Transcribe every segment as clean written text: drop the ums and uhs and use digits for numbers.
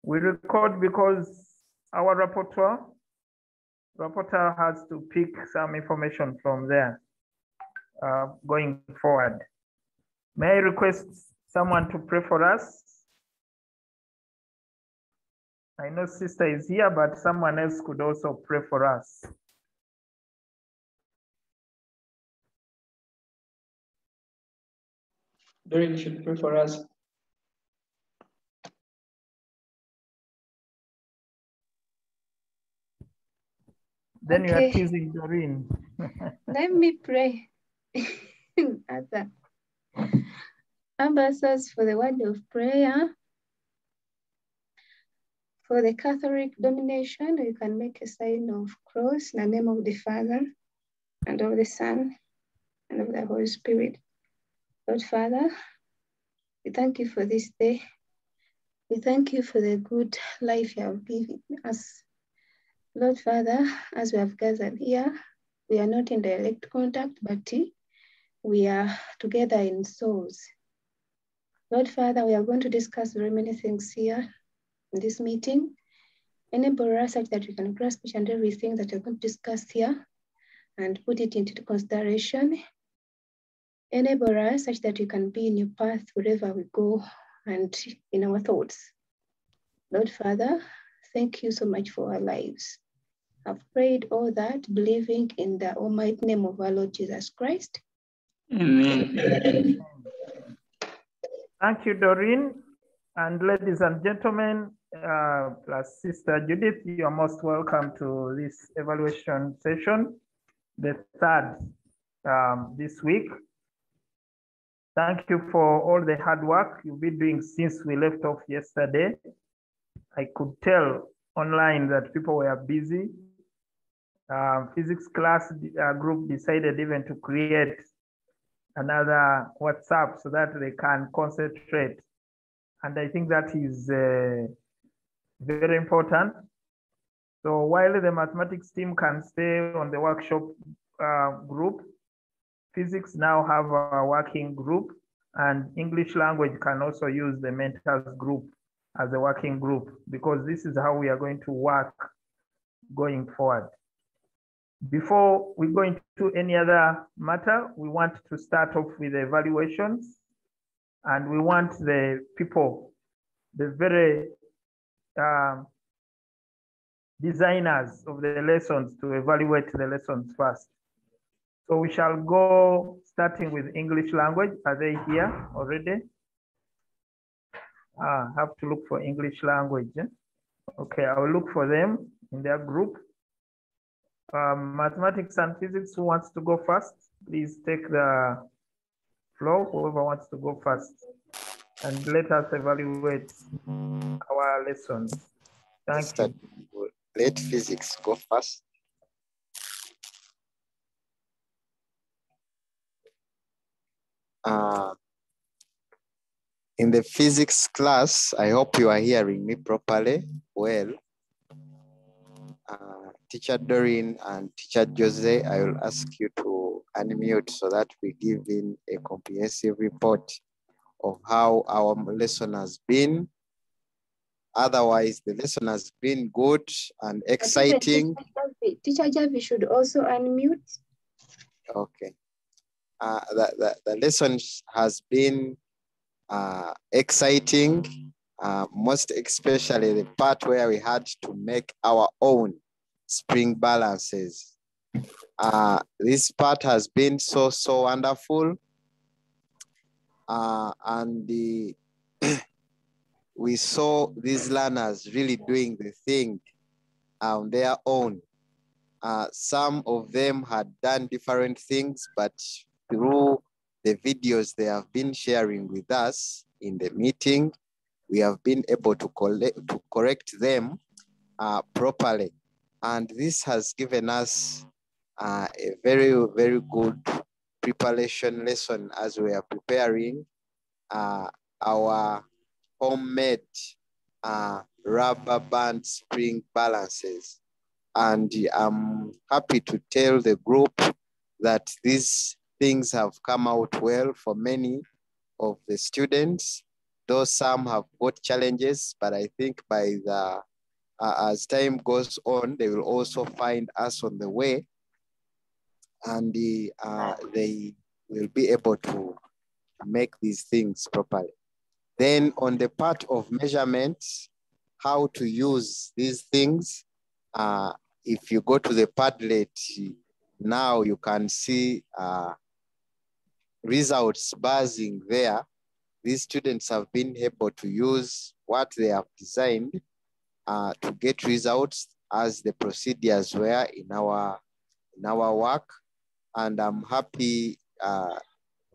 We record because our rapporteur has to pick some information from there going forward. May I request someone to pray for us? I know sister is here, but someone else could also pray for us. Doreen should pray for us. Then you are teasing Doreen. Let me pray. Ambassadors for the word of prayer. For the Catholic domination, you can make a sign of cross in the name of the Father and of the Son and of the Holy Spirit. Lord Father, we thank you for this day. We thank you for the good life you have given us. Lord Father, as we have gathered here, we are not in direct contact, but we are together in souls. Lord Father, we are going to discuss very many things here in this meeting. Enable us such that we can grasp each and everything that we're going to discuss here and put it into consideration. Enable us such that we can be in your path wherever we go and in our thoughts. Lord Father, thank you so much for our lives. I've prayed all that, believing in the almighty name of our Lord Jesus Christ. Amen. Thank you, Doreen. And ladies and gentlemen, plus Sister Judith, you are most welcome to this evaluation session, the third this week. Thank you for all the hard work you've been doing since we left off yesterday. I could tell online that people were busy. Physics class group decided even to create another WhatsApp so that they can concentrate. And I think that is very important. So while the mathematics team can stay on the workshop group, physics now have a working group, and English language can also use the mentors group as a working group, because this is how we are going to work going forward. Before we go into any other matter, we want to start off with the evaluations, and we want the people, the very designers of the lessons, to evaluate the lessons first. So we shall go starting with English language. Are they here already? Have to look for English language. Okay, I will look for them in their group. Mathematics and physics, who wants to go first? Please take the floor, whoever wants to go first. And let us evaluate our lessons. Thank you. Let physics go first. In the physics class, I hope you are hearing me properly. Well, Teacher Doreen and Teacher Jose, I will ask you to unmute so that we give in a comprehensive report of how our lesson has been. Otherwise, the lesson has been good and exciting. Teacher Javi should also unmute. Okay. The lesson has been exciting, most especially the part where we had to make our own spring balances. This part has been so wonderful. And we saw these learners really doing the thing on their own. Some of them had done different things, but through the videos they have been sharing with us in the meeting, we have been able to correct them properly. And this has given us a very good preparation lesson as we are preparing our homemade rubber band spring balances. And I'm happy to tell the group that these things have come out well for many of the students. though some have got challenges, but I think by the as time goes on, they will also find us on the way, and they will be able to make these things properly. Then on the part of measurements, how to use these things, if you go to the Padlet, now you can see results buzzing there. These students have been able to use what they have designed to get results as the procedures were in our work. And I'm happy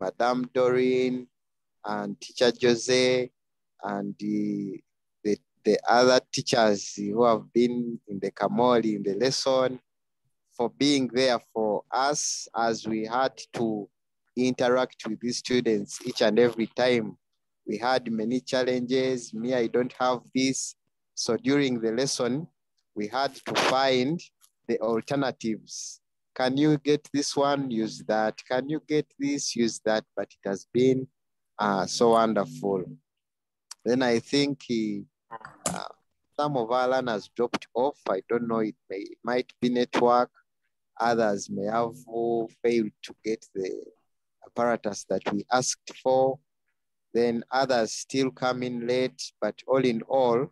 Madam Doreen and Teacher Jose and the other teachers who have been in the Kamoli, in the lesson, for being there for us as we had to interact with these students each and every time. We had many challenges. Me, I don't have this. So during the lesson, we had to find the alternatives. Can you get this one? Use that. Can you get this? Use that. But it has been so wonderful. Then I think some of our learners dropped off. I don't know, it might be network. Others may have failed to get the apparatus that we asked for. Then others still come in late, but all in all,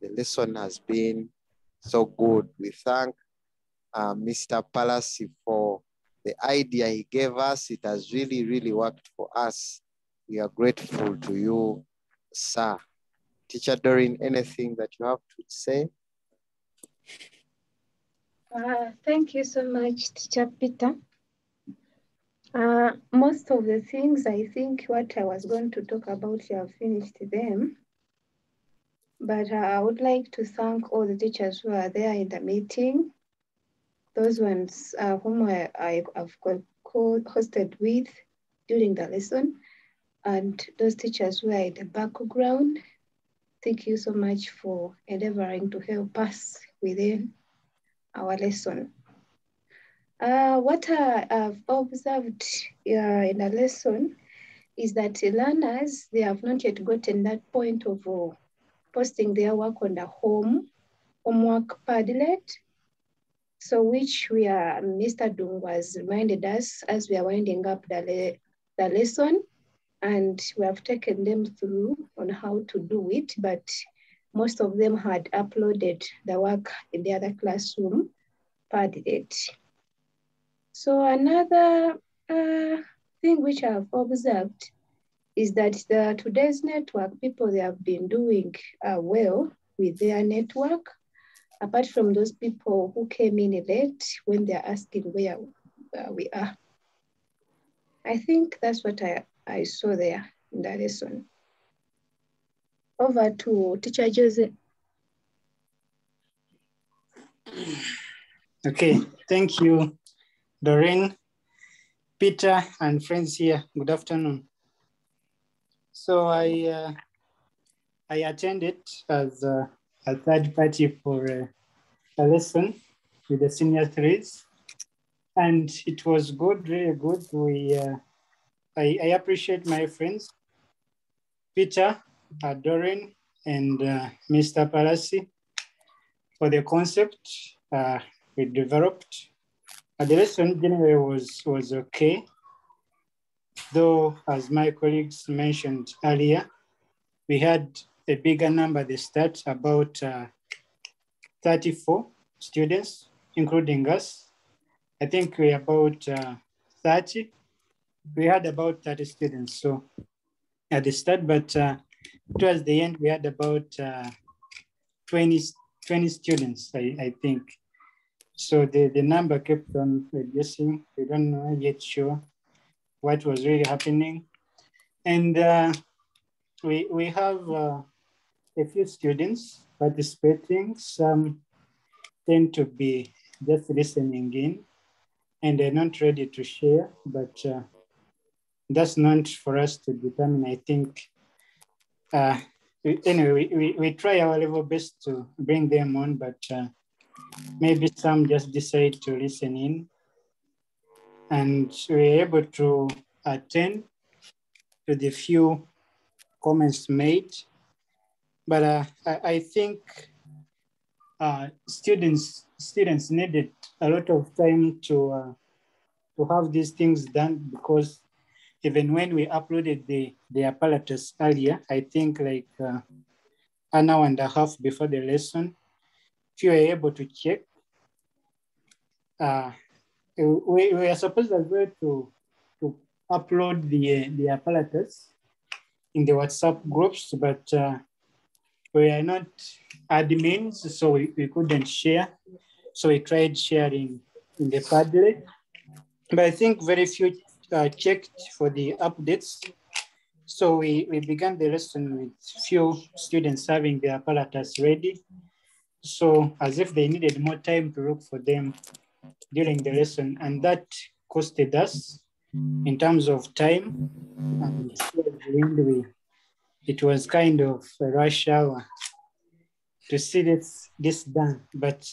the lesson has been so good. We thank Mr. Palasi for the idea he gave us. It has really, really worked for us. We are grateful to you, sir. Teacher Doreen, anything that you have to say? Thank you so much, Teacher Peter. Most of the things, I think what I was going to talk about, you have finished them. But I would like to thank all the teachers who are there in the meeting. Those ones whom I have hosted with during the lesson, and those teachers who are in the background. Thank you so much for endeavoring to help us within our lesson. What I've observed in the lesson is that learners, they have not yet gotten that point of posting their work on the homework Padlet. So which Mr. Dung was reminded us as we are winding up the lesson, and we have taken them through on how to do it, but most of them had uploaded the work in the other classroom Padlet. So another thing which I've observed is that today's network, people, they have been doing well with their network, apart from those people who came in late when they're asking where we are. I think that's what I saw there in the lesson. Over to Teacher Jose. Okay, thank you, Doreen, Peter, and friends here. Good afternoon. So I attended as a third party for a lesson with the senior threes, and it was good, really good. I appreciate my friends, Peter, Doreen, and Mr. Palasi for the concept we developed. The lesson generally was okay, though as my colleagues mentioned earlier, we had a bigger number at the start, about 34 students, including us. I think we're about 30. We had about 30 students, so at the start, but towards the end, we had about 20 students, I think. So the number kept on reducing. We don't know yet sure what was really happening. And we have a few students participating. Some tend to be just listening in and they're not ready to share, but that's not for us to determine. I think, anyway, we try our level best to bring them on, but maybe some just decide to listen in, and we're able to attend to the few comments made. But I think students needed a lot of time to have these things done, because even when we uploaded the apparatus earlier, I think like an hour and a half before the lesson, if you were able to check, we are supposed as well to upload the apparatus in the WhatsApp groups, but we are not admins, so we couldn't share. So we tried sharing in the Padlet, but I think very few checked for the updates. So we began the lesson with few students having the apparatus ready. So as if they needed more time to look for them during the lesson, and that costed us in terms of time. And it was kind of a rush hour to see this done, but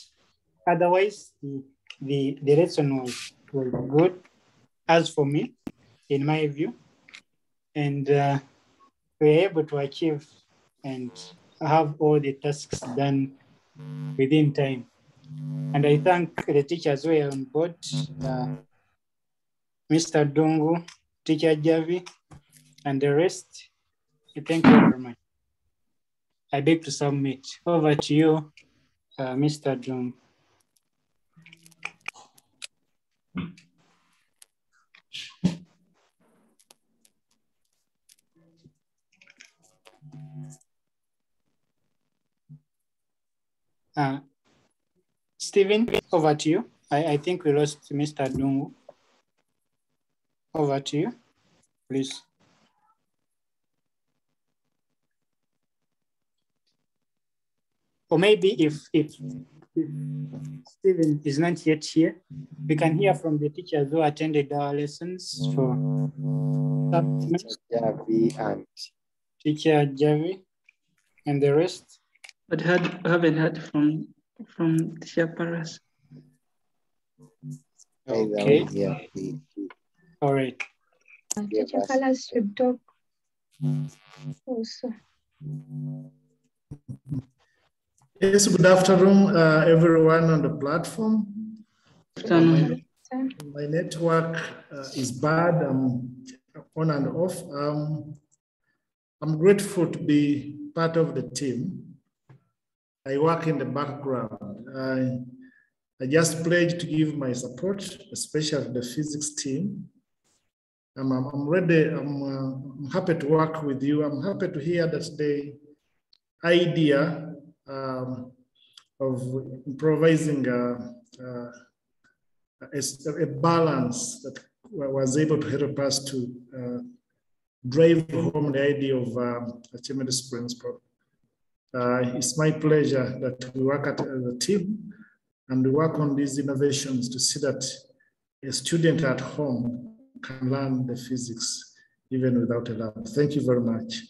otherwise the lesson was good as for me, in my view, and we were able to achieve and have all the tasks done within time. And I thank the teachers who are on board, Mr. Dungu, Teacher Javi, and the rest. Thank you very much. I beg to submit. Over to you, Mr. Dungu. Stephen, over to you. I think we lost Mr. Dungu. Over to you, please. Or maybe if Stephen is not yet here, we can hear from the teachers who attended our lessons for Javi and Teacher Javi and the rest. But haven't heard from Teacher Paras. Okay. Yeah. All right. Teacher Paras should talk also. Yes, good afternoon, everyone on the platform. My network is bad. I'm on and off. I'm grateful to be part of the team. I work in the background. I just pledged to give my support, especially the physics team. I'm ready. I'm happy to work with you. I'm happy to hear that the idea of improvising a balance that was able to help us to drive home the idea of achievement principle. It's my pleasure that we work as a team and we work on these innovations to see that a student at home can learn the physics even without a lab. Thank you very much.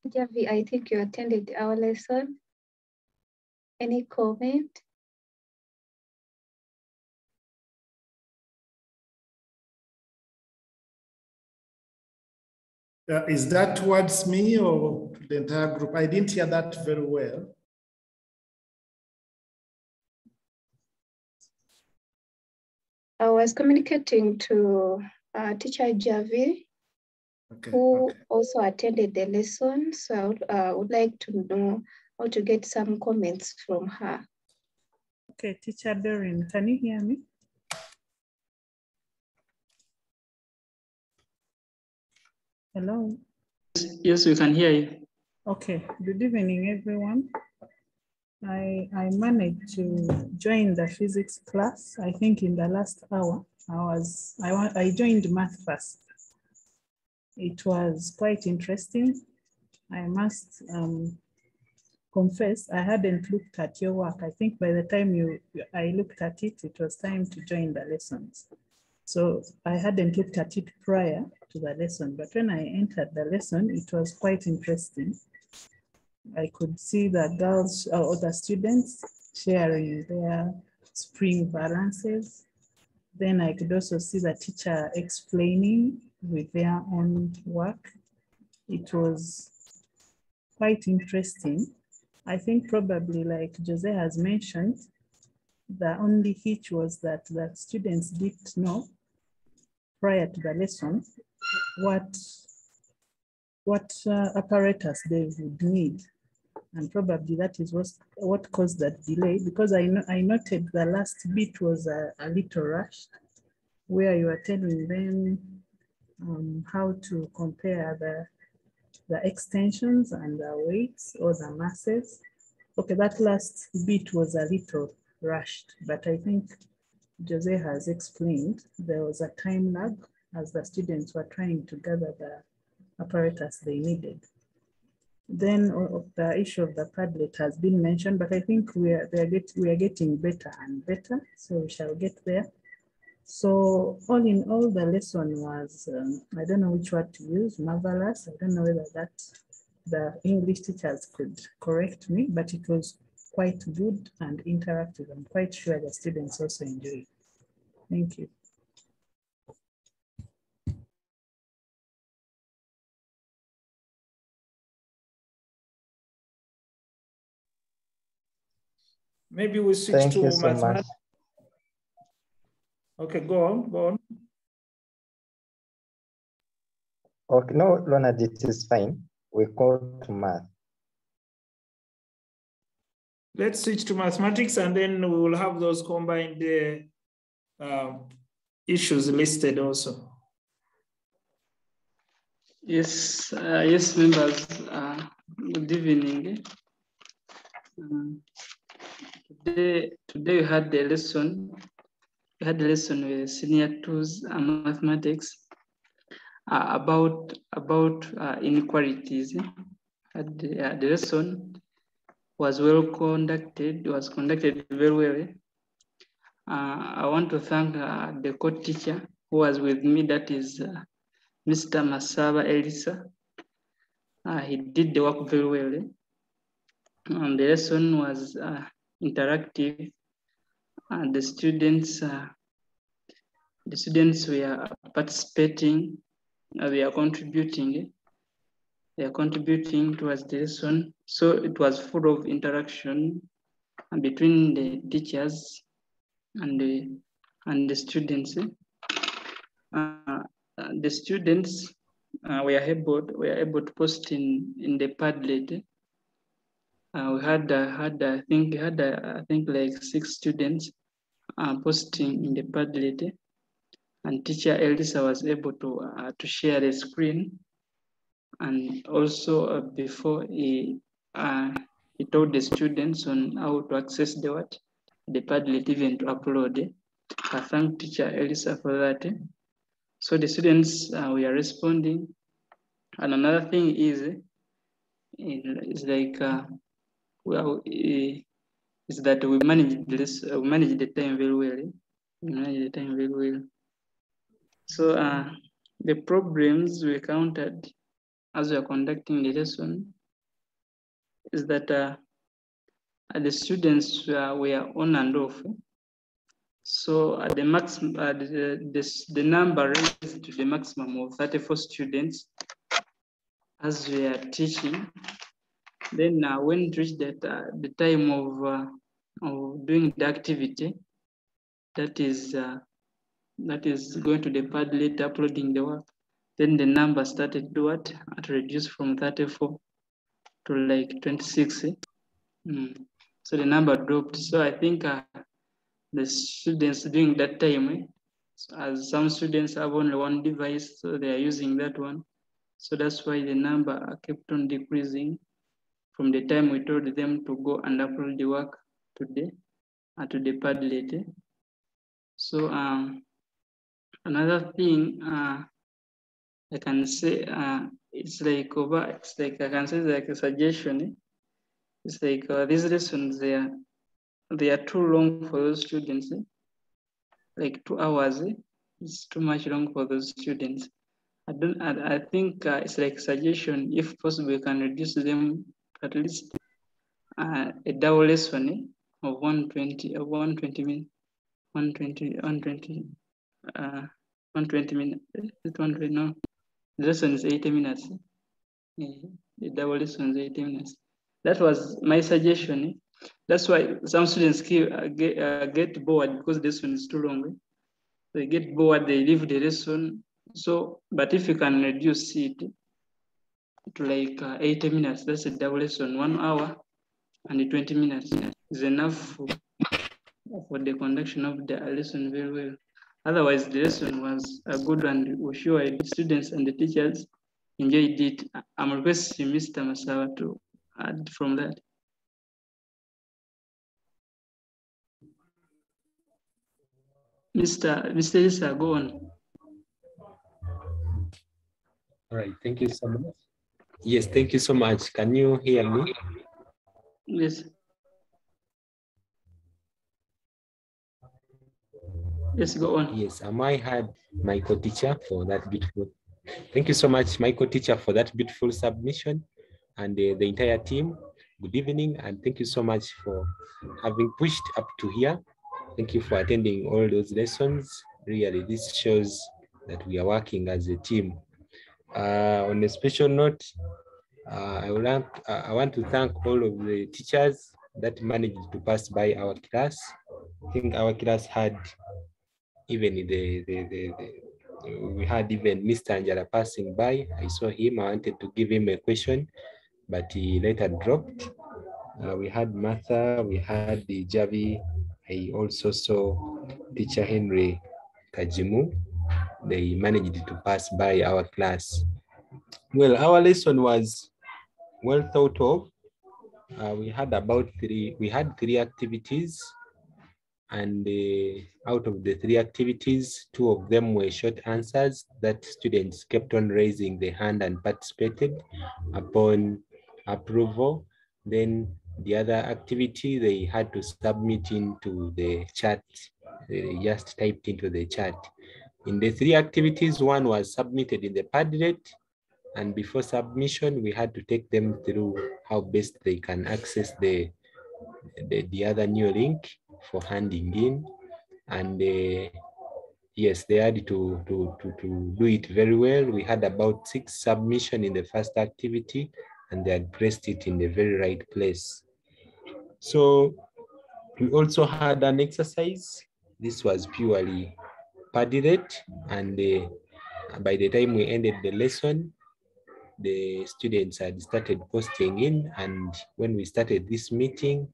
Javi, I think you attended our lesson. Any comment? Is that towards me or the entire group? I didn't hear that very well. I was communicating to Teacher Javi, who also attended the lesson. So I would like to know how to get some comments from her. Okay, Teacher Doreen, can you hear me? Hello? Yes, we can hear you. Okay, good evening, everyone. I managed to join the physics class. I think in the last hour, I joined math first. It was quite interesting. I must confess, I hadn't looked at your work. I think by the time I looked at it, it was time to join the lessons. So I hadn't looked at it prior to the lesson, but when I entered the lesson, it was quite interesting. I could see the girls or the students sharing their spring balances. Then I could also see the teacher explaining with their own work. It was quite interesting. I think probably like Jose has mentioned, the only hitch was that the students didn't know prior to the lesson what apparatus they would need. And probably that is what caused that delay, because I noted the last bit was a little rushed, where you are telling them how to compare the extensions and the weights or the masses. Okay, that last bit was a little rushed, but I think Jose has explained there was a time lag as the students were trying to gather the apparatus they needed. Then the issue of the Padlet has been mentioned, but I think we are getting better and better, so we shall get there. So all in all, the lesson was, I don't know which word to use, marvelous. I don't know whether the English teachers could correct me, but it was quite good and interactive. I'm quite sure the students also enjoyed it. Thank you. Maybe we switch Thank to you so mathematics. much. Okay, go on. Okay, no, Leonard, it is fine. We go to math. Let's switch to mathematics, and then we will have those combined issues listed also. Yes, yes, members. Good evening. Today we had the lesson. We had a lesson with senior twos and mathematics about inequalities. The lesson was well conducted. Was conducted very well. I want to thank the co-teacher who was with me. That is Mr. Masaba Elisa. He did the work very well. The lesson was interactive, and the students were participating. We are contributing. They are contributing towards the lesson. So it was full of interaction between the teachers and the students. The students were able to post in the Padlet. We had I think like 6 students posting in the Padlet, and teacher Elisa was able to share the screen, and also before he told the students on how to access the Padlet, even to upload. I thank teacher Elisa for that. So the students we are responding, and another thing is like is that we manage this. We manage the time very well. We manage the time very well. So the problems we encountered as we are conducting the lesson is that the students were on and off. So at the maximum, the number raised to the maximum of 34 students as we are teaching. Then when it reached the time of doing the activity, that is going to the Padlet, uploading the work, then the number started to reduce from 34 to like 26. So the number dropped. So I think the students during that time, as some students have only one device, so they are using that one. So that's why the number kept on decreasing from the time we told them to go and upload the work to the Padlet. So another thing I can say it's like I can say like a suggestion. It's like these lessons they are too long for those students. Like 2 hours, it's too much long for those students. I think it's like suggestion. If possible, we can reduce them at least a double lesson of 120 minutes, 120 minutes. 200, no, the lesson is 80 minutes. The double lesson is 80 minutes. That was my suggestion. That's why some students get bored because the lesson is too long. They get bored, they leave the lesson. So, but if you can reduce it to like 80 minutes, that's a double lesson, 1 hour and 20 minutes is enough for the conduction of the lesson very well. Otherwise, the lesson was a good one. We're sure the students and the teachers enjoyed it. I'm requesting Mr. Masawa to add from that. Mr. Lisa, go on. All right, thank you so much. Yes, thank you so much. Can you hear me? Yes. Yes, go on. Yes, I had my co-teacher for that beautiful. Thank you so much, my co-teacher, for that beautiful submission, and the entire team. Good evening, and thank you so much for having pushed up to here. Thank you for attending all those lessons. Really, this shows that we are working as a team. On a special note, I want to thank all of the teachers that managed to pass by our class. I think our class had even we had even Mr. Angela passing by. I saw him. I wanted to give him a question, but he later dropped. We had Martha, we had the Javi. I also saw Teacher Henry Kajimu. They managed to pass by our class. Well, our lesson was well thought of. We had three activities, and out of the 3 activities, 2 of them were short answers that students kept on raising their hand and participated upon approval. Then the other activity, they had to submit into the chat. They just typed into the chat. In the 3 activities, 1 was submitted in the Padlet, and before submission, we had to take them through how best they can access the other new link for handing in. And yes, they had to do it very well. We had about 6 submissions in the first activity, and they had pressed it in the very right place. So we also had an exercise. This was purely Padlet, and by the time we ended the lesson, the students had started posting in, and when we started this meeting,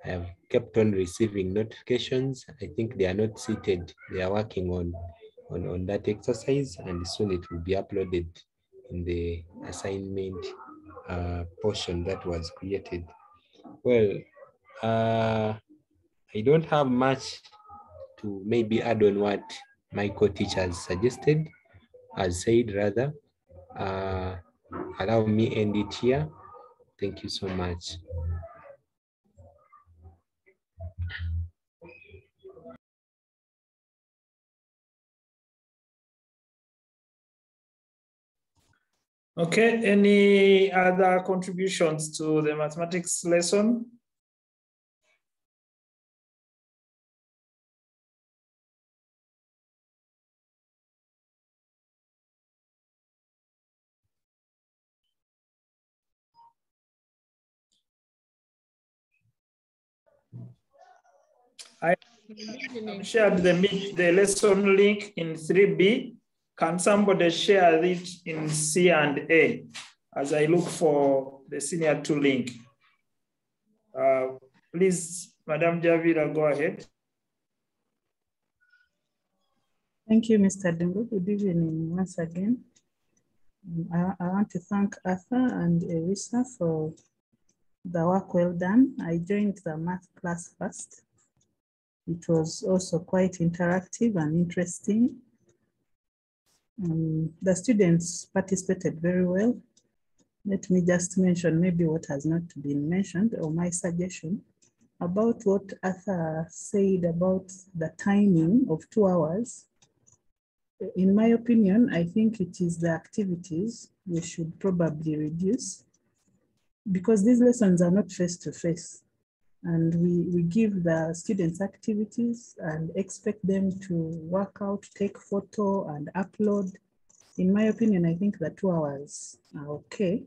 I have kept on receiving notifications. I think they are not seated. They are working on that exercise, and soon it will be uploaded in the assignment portion that was created. Well, I don't have much to maybe add on what my co-teachers suggested, as said rather. Allow me end it here. Thank you so much. Okay, any other contributions to the mathematics lesson? I shared the lesson link in 3B. Can somebody share it in C and A as I look for the senior 2 link? Please, Madam Javira, go ahead. Thank you, Mr. Dungu. Good evening once again. I want to thank Arthur and Elisa for the work well done. I joined the math class first. It was also quite interactive and interesting. The students participated very well. Let me just mention maybe what has not been mentioned, or my suggestion about what Arthur said about the timing of 2 hours. In my opinion, I think it is the activities we should probably reduce. because these lessons are not face-to-face, and we give the students activities and expect them to work out, take photo and upload. In my opinion, I think that 2 hours are okay.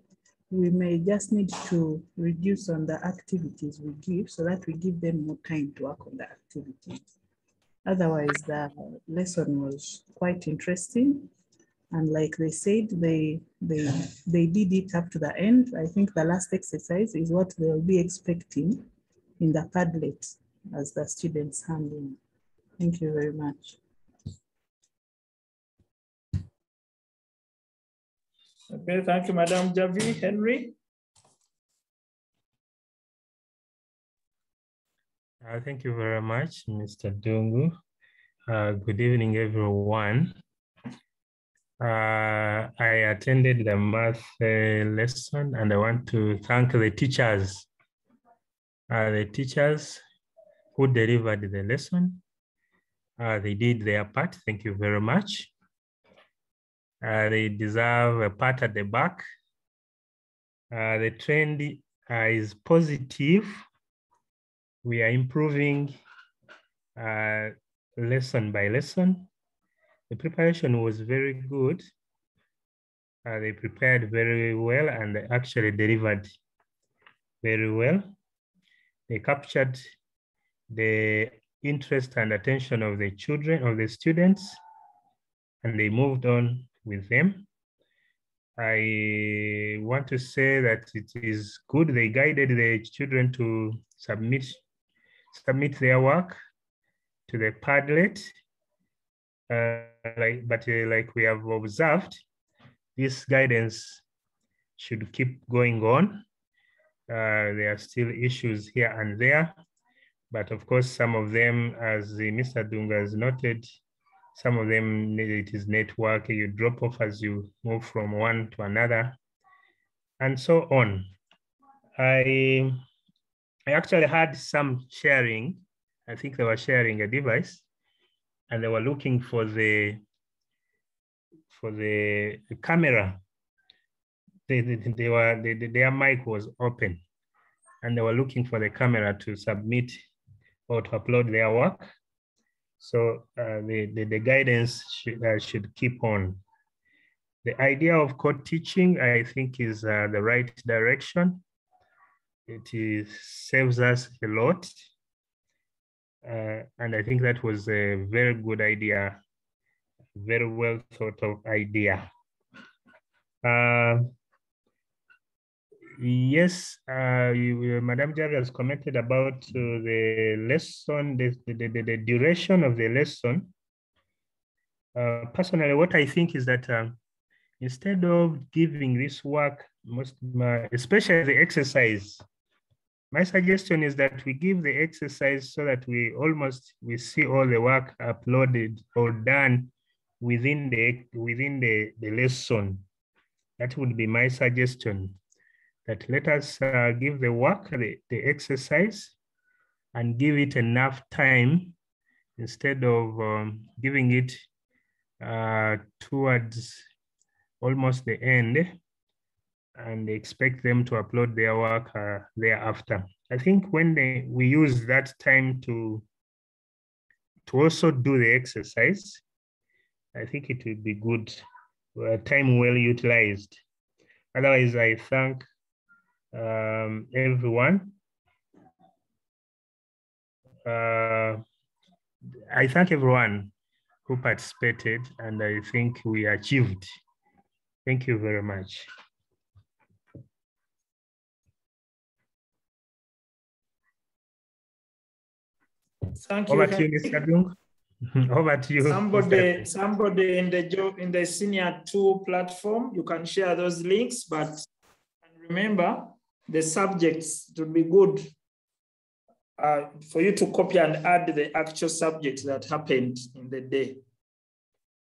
We may just need to reduce on the activities we give so that we give them more time to work on the activities. Otherwise, the lesson was quite interesting. And like they said, they did it up to the end. I think the last exercise is what they'll be expecting in the Padlet as the students hand in. Thank you very much. Okay, thank you, Madam Javi. Henry? Thank you very much, Mr. Dungu. Good evening, everyone. I attended the math lesson, and I want to thank the teachers. The teachers who delivered the lesson. They did their part. Thank you very much. They deserve a pat at the back. The trend is positive. We are improving lesson by lesson. The preparation was very good. They prepared very well and they actually delivered very well. They captured the interest and attention of the children, of the students, and they moved on with them. I want to say that it is good. They guided the children to submit their work to the Padlet. Like we have observed, this guidance should keep going on. There are still issues here and there, but of course, some of them, as Mr. Dunga has noted, some of them, it is network, you drop off as you move from one to another, and so on. I actually had some sharing. I think they were sharing a device, and they were looking for the camera. Their mic was open, and they were looking for the camera to submit or to upload their work. So the guidance should keep on. The idea of co-teaching, I think, is the right direction. It saves us a lot. And I think that was a very good idea, very well thought of idea. Yes, Madam Javi has commented about the lesson, the duration of the lesson. Personally, what I think is that instead of giving this work, especially the exercise, my suggestion is that we give the exercise so that we see all the work uploaded or done within the lesson. That would be my suggestion. That let us give the work, the exercise, and give it enough time instead of giving it towards almost the end and expect them to upload their work thereafter. I think when we use that time to also do the exercise, I think it will be good, time well utilized. Otherwise, I thank everyone. I thank everyone who participated, and I think we achieved. Thank you very much. Thank you. Over to you, Mr. Dung. Over to you. Somebody in the Senior 2 platform, you can share those links, but remember the subjects. It would be good for you to copy and add the actual subjects that happened in the day.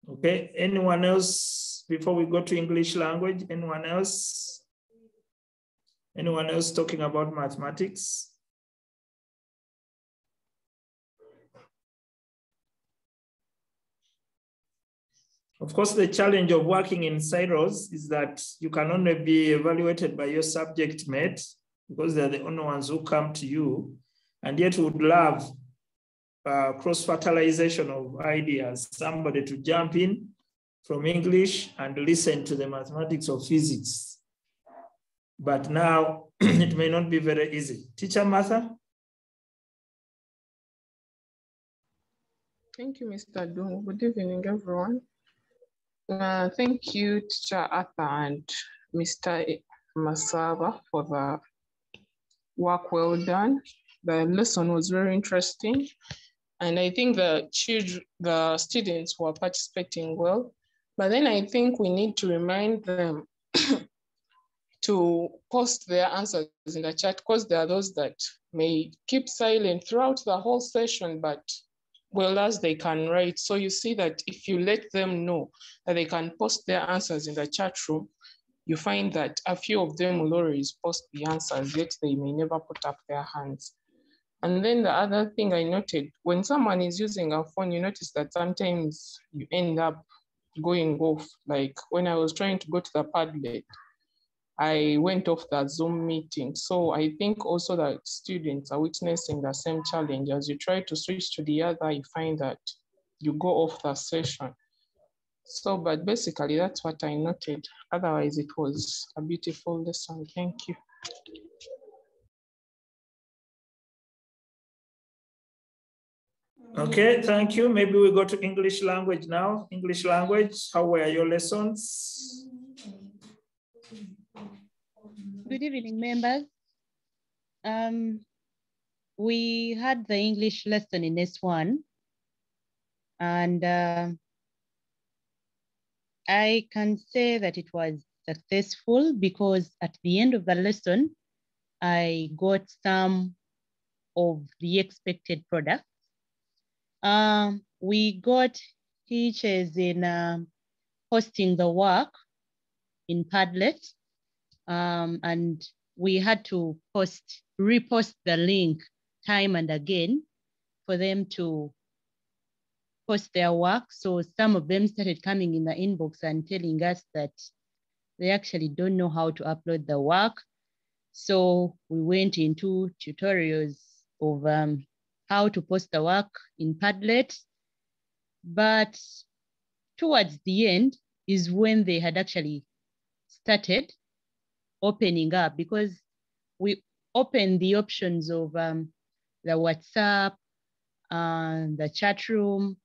Okay, anyone else before we go to English language? Anyone else? Anyone else talking about mathematics? Of course, the challenge of working in silos is that you can only be evaluated by your subject mate because they're the only ones who come to you, and yet would love cross-fertilization of ideas, somebody to jump in from English and listen to the mathematics or physics. But now it may not be very easy. Teacher Martha? Thank you, Mr. Dungu. Good evening, everyone. Thank you, Teacher Arthur and Mr. Masaba for the work well done. The lesson was very interesting. And I think the students were participating well. But then I think we need to remind them to post their answers in the chat, because there are those that may keep silent throughout the whole session, but well as they can write. So you see that if you let them know that they can post their answers in the chat room, you find that a few of them will always post the answers, yet they may never put up their hands. And then the other thing I noted, when someone is using a phone, you notice that sometimes you end up going off. Like when I was trying to go to the Padlet, I went off the Zoom meeting. So I think also that students are witnessing the same challenge. As you try to switch to the other, you find that you go off the session. So, but basically that's what I noted. Otherwise, it was a beautiful lesson. Thank you. Okay, thank you. Maybe we go to English language now. English language, how were your lessons? Good evening, members. We had the English lesson in S1, and I can say that it was successful because at the end of the lesson, I got some of the expected products. We got teachers in posting the work in Padlet, and we had to repost the link time and again for them to post their work. So some of them started coming in the inbox and telling us that they actually don't know how to upload the work. So we went into tutorials of how to post the work in Padlet. But towards the end is when they had actually started opening up, because we opened the options of the WhatsApp, the chat room,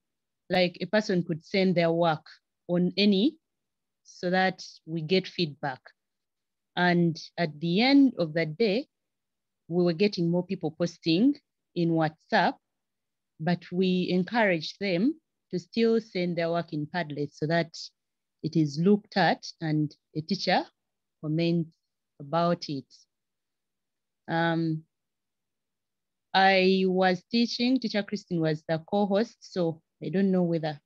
like a person could send their work on any, so that we get feedback. And at the end of the day, we were getting more people posting in WhatsApp, but we encouraged them to still send their work in Padlet so that it is looked at and a teacher comments about it. I was teaching, Teacher Christine was the co-host, so I don't know whether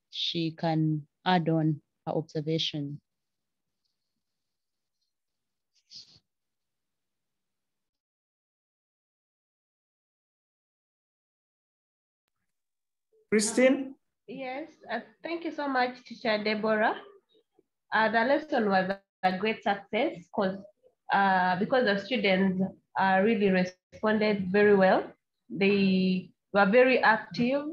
she can add on her observation. Christine? Yes, thank you so much, Teacher Deborah. The lesson was a great success because the students really responded very well. They were very active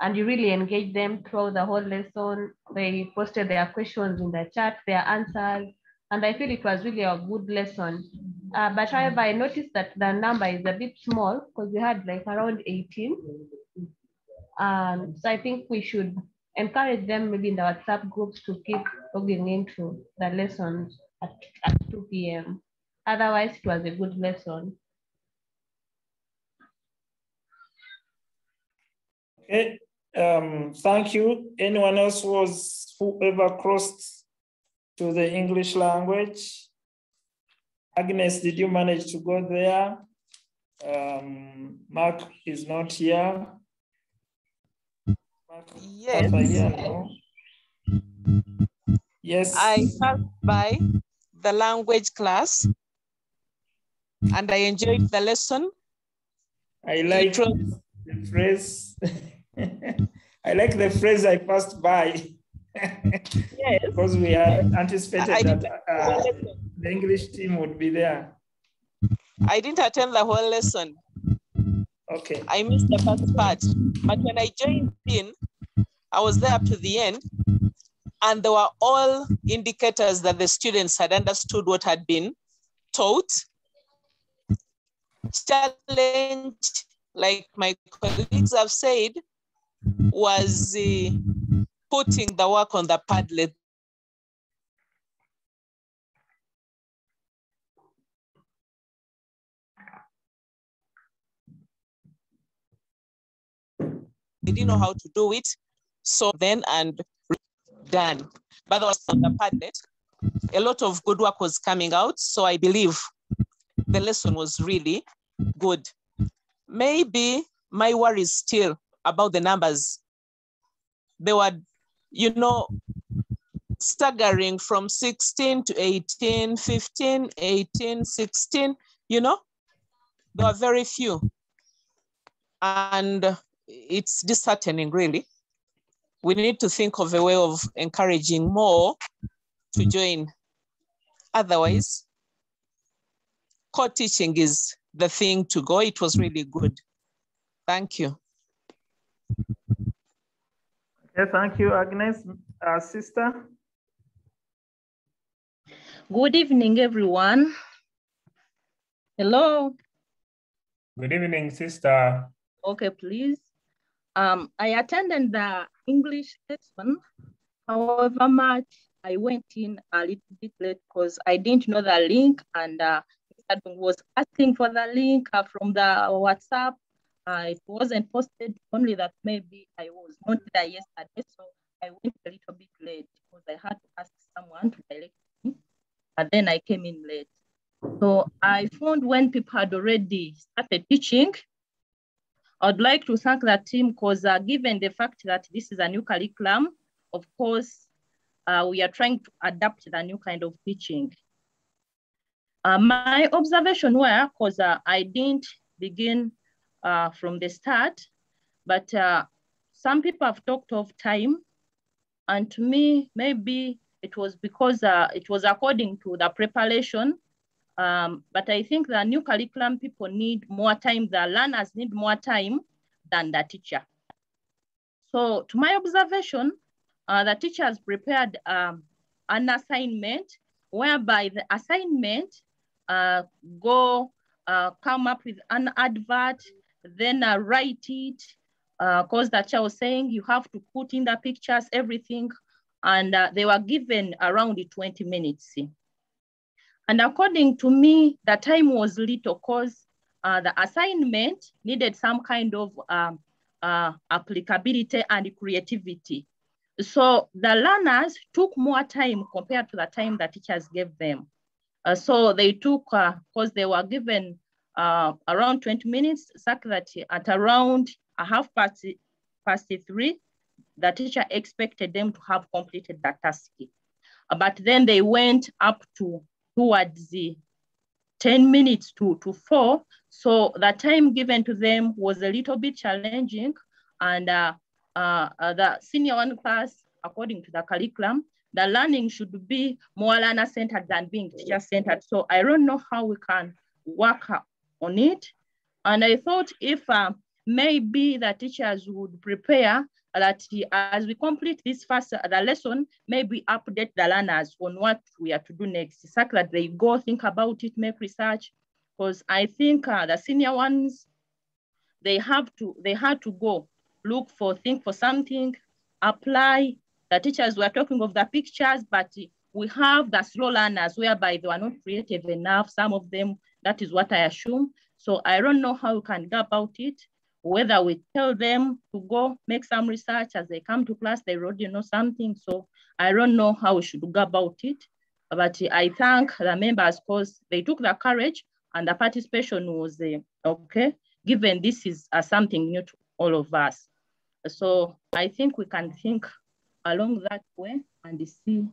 and you really engaged them throughout the whole lesson. They posted their questions in the chat, their answers, and I feel it was really a good lesson. But however, I noticed that the number is a bit small because we had like around 18. So I think we should encourage them maybe in the WhatsApp groups to keep logging into the lessons at 2 p.m. Otherwise, it was a good lesson. Okay, thank you. Anyone else whoever crossed to the English language? Agnes, did you manage to go there? Mark is not here. Yes. No? Yes. I passed by the language class and I enjoyed the lesson. I like the phrase. I like the phrase I passed by. Yes. Because we had anticipated that the English team would be there. I didn't attend the whole lesson. Okay. I missed the first part. But when I joined in, I was there up to the end. And there were all indicators that the students had understood what had been taught. Challenge, like my colleagues have said, was putting the work on the Padlet. I didn't know how to do it. So then and done. But there was on the Padlet. A lot of good work was coming out. So I believe the lesson was really good. Maybe my worry is still about the numbers. They were, you know, staggering from 16 to 18, 15, 18, 16, you know, there are very few. And it's disheartening, really. We need to think of a way of encouraging more to join. Otherwise, co-teaching is the thing to go. It was really good. Thank you. Okay, thank you, Agnes. Sister? Good evening, everyone. Hello. Good evening, sister. Okay, please. I attended the English lesson. However much, I went in a little bit late because I didn't know the link, and was asking for the link from the WhatsApp. It wasn't posted, only that maybe I was not there yesterday, so I went a little bit late because I had to ask someone to direct me, and then I came in late. So I found when people had already started teaching, I'd like to thank the team because given the fact that this is a new curriculum, of course, we are trying to adapt the new kind of teaching. My observation were, because I didn't begin from the start, but some people have talked of time. And to me, maybe it was because it was according to the preparation. But I think the new curriculum, people need more time, the learners need more time than the teacher. So to my observation, the teachers prepared an assignment whereby the assignment come up with an advert, then write it, because the teacher was saying you have to put in the pictures, everything, and they were given around 20 minutes. And according to me, the time was little because the assignment needed some kind of applicability and creativity. So the learners took more time compared to the time the teachers gave them. So they took, because they were given around 20 minutes, such that at around 3:30, the teacher expected them to have completed that task. But then they went up towards the 10 minutes to 4. So the time given to them was a little bit challenging. And the senior one class, according to the curriculum, the learning should be more learner-centered than being teacher-centered. So I don't know how we can work on it. And I thought if maybe the teachers would prepare that as we complete this first the lesson, maybe update the learners on what we are to do next, such that they go think about it, make research. Because I think the senior ones, they had to go look for, think for something, apply. The teachers were talking of the pictures, but we have the slow learners whereby they were not creative enough. Some of them, that is what I assume. So I don't know how we can go about it, whether we tell them to go make some research as they come to class, they already know something. So I don't know how we should go about it. But I thank the members because they took the courage and the participation was okay, given this is something new to all of us. So I think we can think along that way and see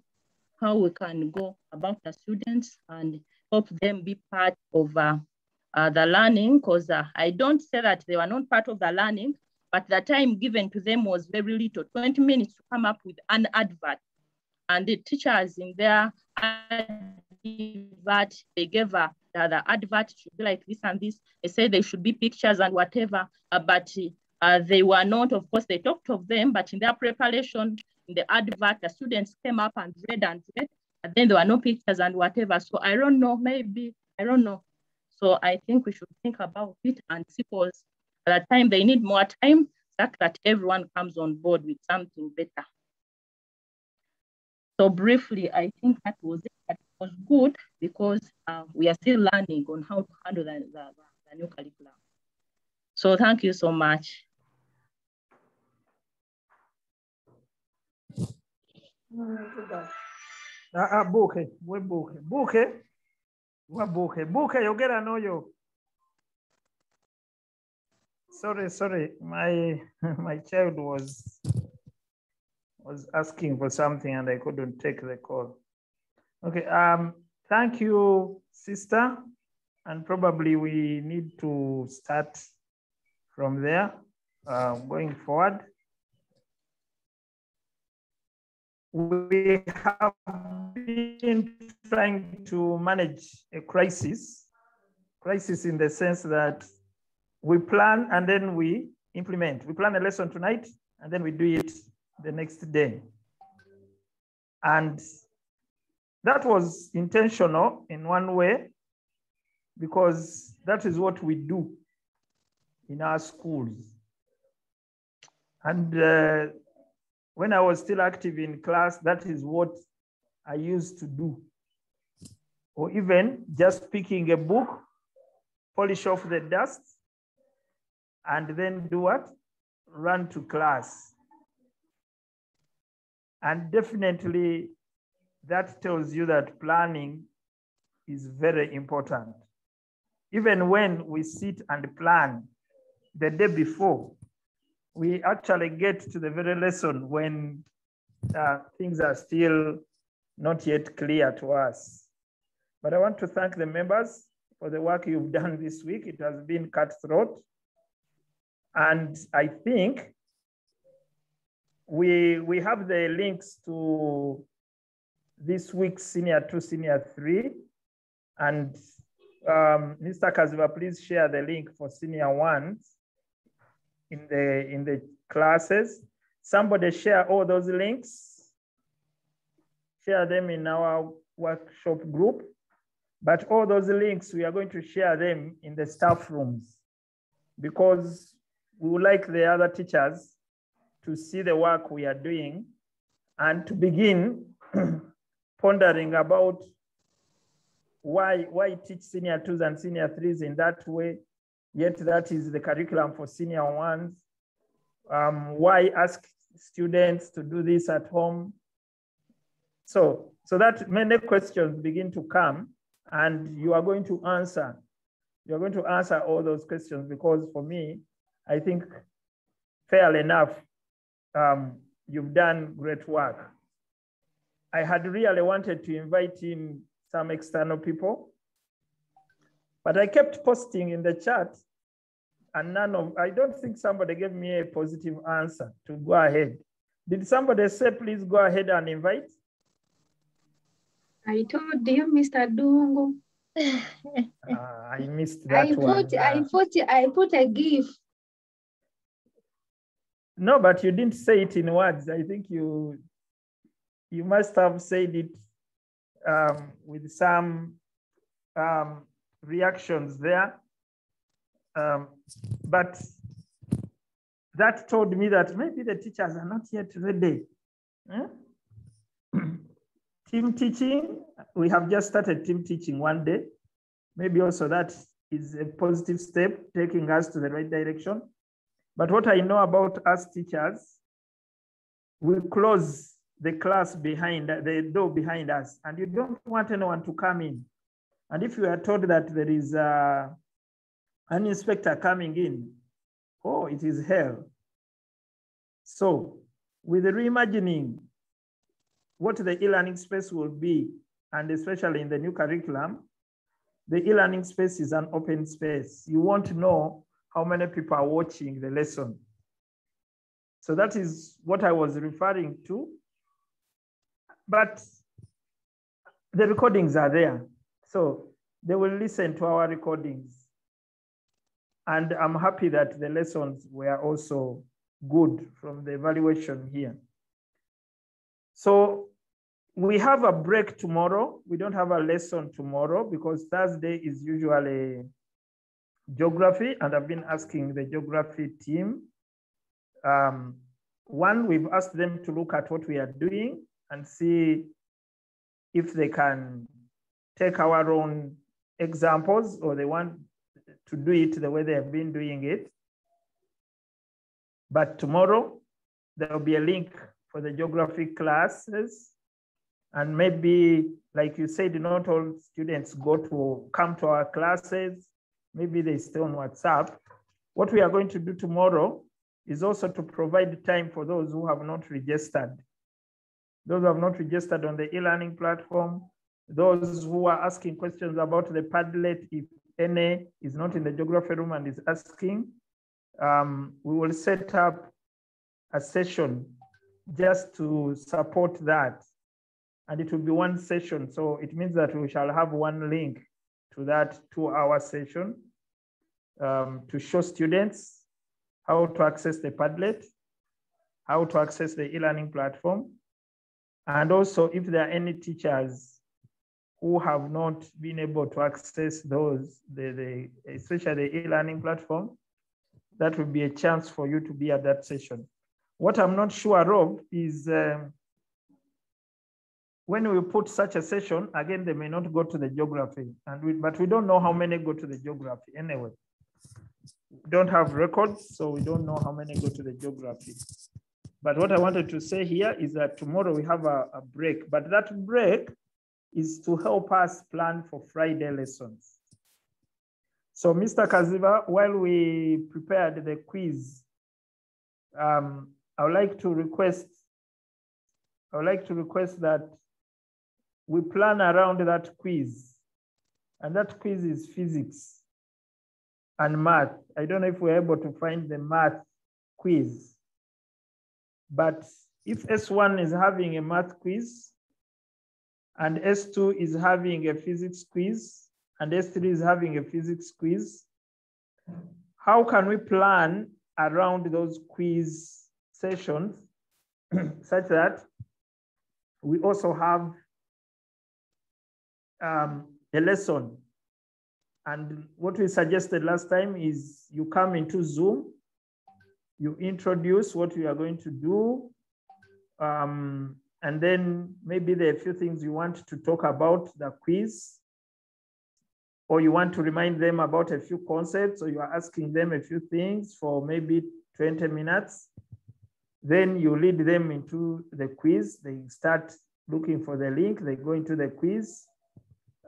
how we can go about the students and help them be part of the learning, because I don't say that they were not part of the learning, but the time given to them was very little, 20 minutes to come up with an advert. And the teachers in their advert, they gave the advert should be like this and this. They said there should be pictures and whatever, but they were not, of course, they talked of them, but in their preparation, in the advert, the students came up and read, and then there were no pictures and whatever. So I don't know, maybe, I don't know. So I think we should think about it and see, because at the time they need more time, that everyone comes on board with something better. So briefly, I think that was it. That was good because we are still learning on how to handle the new curriculum. So thank you so much. Buke, yogera noyo. Sorry, my child was asking for something and I couldn't take the call. Okay, thank you, sister. And probably we need to start from there, going forward. We have been trying to manage a crisis in the sense that we plan and then we implement. We plan a lesson tonight and then we do it the next day. And that was intentional in one way, because that is what we do in our schools. And when I was still active in class, that is what I used to do. Or even just picking a book, polish off the dust, and then do what? Run to class. And definitely that tells you that planning is very important. Even when we sit and plan the day before, we actually get to the very lesson when things are still not yet clear to us. But I want to thank the members for the work you've done this week. It has been cutthroat. And I think we have the links to this week's Senior 2, Senior 3. And Mr. Kaziva, please share the link for Senior 1s in the classes. Somebody share all those links, share them in our workshop group. But all those links, we are going to share them in the staff rooms, because we would like the other teachers to see the work we are doing and to begin pondering about why teach Senior 2s and Senior 3s in that way, yet that is the curriculum for Senior 1s. Why ask students to do this at home? So that many questions begin to come, and you are going to answer. You're going to answer all those questions, because for me, I think fair enough, you've done great work. I had really wanted to invite in some external people, but I kept posting in the chat, and I don't think somebody gave me a positive answer to go ahead. Did somebody say, please go ahead and invite? I told you, Mr. Dungu. I missed that one. I put a GIF. No, but you didn't say it in words. I think you must have said it with some reactions there. But that told me that maybe the teachers are not yet ready. Team teaching, we have just started team teaching one day. Maybe also that is a positive step taking us to the right direction. But what I know about us teachers, we close the class behind, the door behind us, and you don't want anyone to come in. And if you are told that there is an inspector coming in, oh, it is hell. So with reimagining what the e-learning space will be, and especially in the new curriculum, the e-learning space is an open space. You won't know how many people are watching the lesson. So that is what I was referring to. But the recordings are there. So they will listen to our recordings. And I'm happy that the lessons were also good from the evaluation here. So we have a break tomorrow. We don't have a lesson tomorrow because Thursday is usually geography, and I've been asking the geography team. One, we've asked them to look at what we are doing and see if they can take our own examples or they want to do it the way they have been doing it. But tomorrow, there will be a link for the geography classes. And maybe, like you said, not all students come to our classes. Maybe they stay on WhatsApp. What we are going to do tomorrow is also to provide time for those who have not registered. Those who have not registered on the e-learning platform, those who are asking questions about the Padlet, if any is not in the geography room and is asking, we will set up a session just to support that. And it will be one session. So it means that we shall have one link to that 2-hour session to show students how to access the Padlet, how to access the e-learning platform. And also if there are any teachers who have not been able to access those, especially the e-learning platform, that will be a chance for you to be at that session. What I'm not sure of is when we put such a session, again, they may not go to the geography, but we don't know how many go to the geography anyway. We don't have records, so we don't know how many go to the geography. But what I wanted to say here is that tomorrow we have a break, but that break is to help us plan for Friday lessons. So Mr. Kaziba, while we prepared the quiz, I would like to request that we plan around that quiz. And that quiz is physics and math. I don't know if we're able to find the math quiz. But if S1 is having a math quiz, and S2 is having a physics quiz, and S3 is having a physics quiz, how can we plan around those quiz sessions such that we also have a lesson? And what we suggested last time is you come into Zoom, you introduce what you are going to do, and then maybe there are a few things you want to talk about the quiz, or you want to remind them about a few concepts, or you are asking them a few things for maybe 20 minutes. Then you lead them into the quiz. They start looking for the link. They go into the quiz.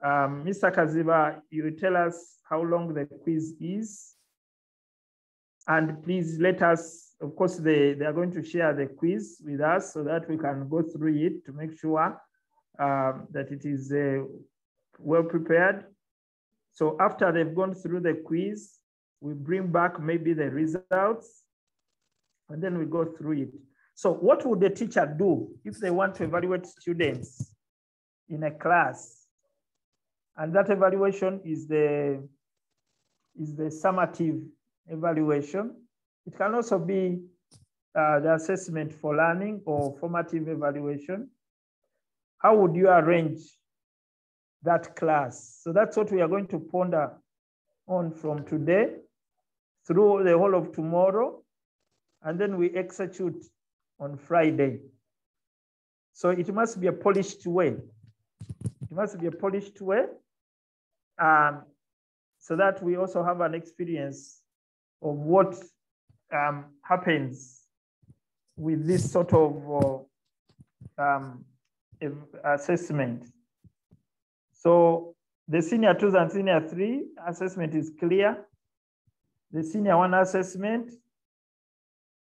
Mr. Kaziba, you tell us how long the quiz is. And please let us, of course, they are going to share the quiz with us so that we can go through it to make sure that it is well prepared. So after they've gone through the quiz, we bring back maybe the results, and then we go through it. So what would the teacher do if they want to evaluate students in a class? And that evaluation is the summative evaluation. It can also be the assessment for learning or formative evaluation. How would you arrange that class? So that's what we are going to ponder on from today through the whole of tomorrow, and then we execute on Friday. So it must be a polished way. It must be a polished way, so that we also have an experience of what happens with this sort of assessment. So the senior 2s and senior 3 assessment is clear. The senior 1 assessment,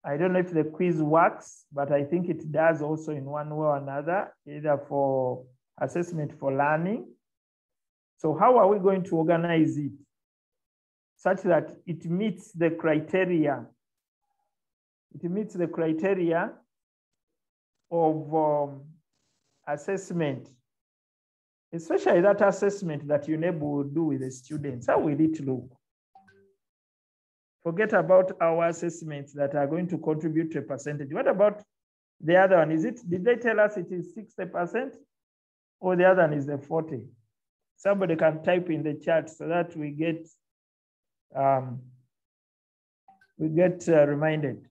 I don't know if the quiz works, but I think it does also in one way or another, either for assessment for learning. So how are we going to organize it such that it meets the criteria it meets the criteria of assessment, especially that assessment that UNEB will do with the students. How will it look? Forget about our assessments that are going to contribute to a percentage. What about the other one? Did they tell us it is 60% or the other one is the 40? Somebody can type in the chat so that we get reminded.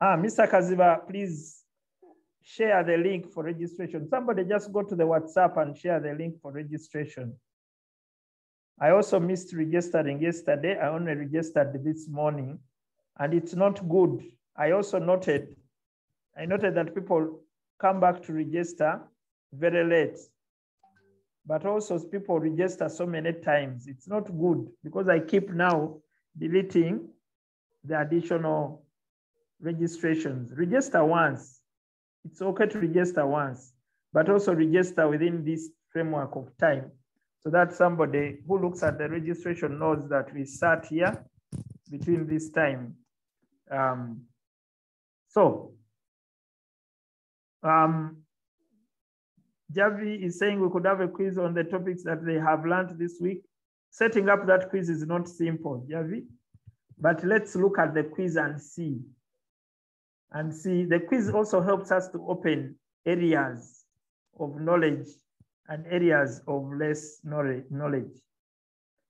Mr. Kaziba, please share the link for registration. Somebody just go to the WhatsApp and share the link for registration. I also missed registering yesterday. I only registered this morning, and it's not good. I noted that people come back to register very late, but also people register so many times. It's not good because I keep now deleting the additional registrations. Register once. It's okay to register once, but also register within this framework of time so that somebody who looks at the registration knows that we sat here between this time. Javi is saying we could have a quiz on the topics that they have learned this week. Setting up that quiz is not simple, Javi, but let's look at the quiz and see. The quiz also helps us to open areas of knowledge and areas of less knowledge.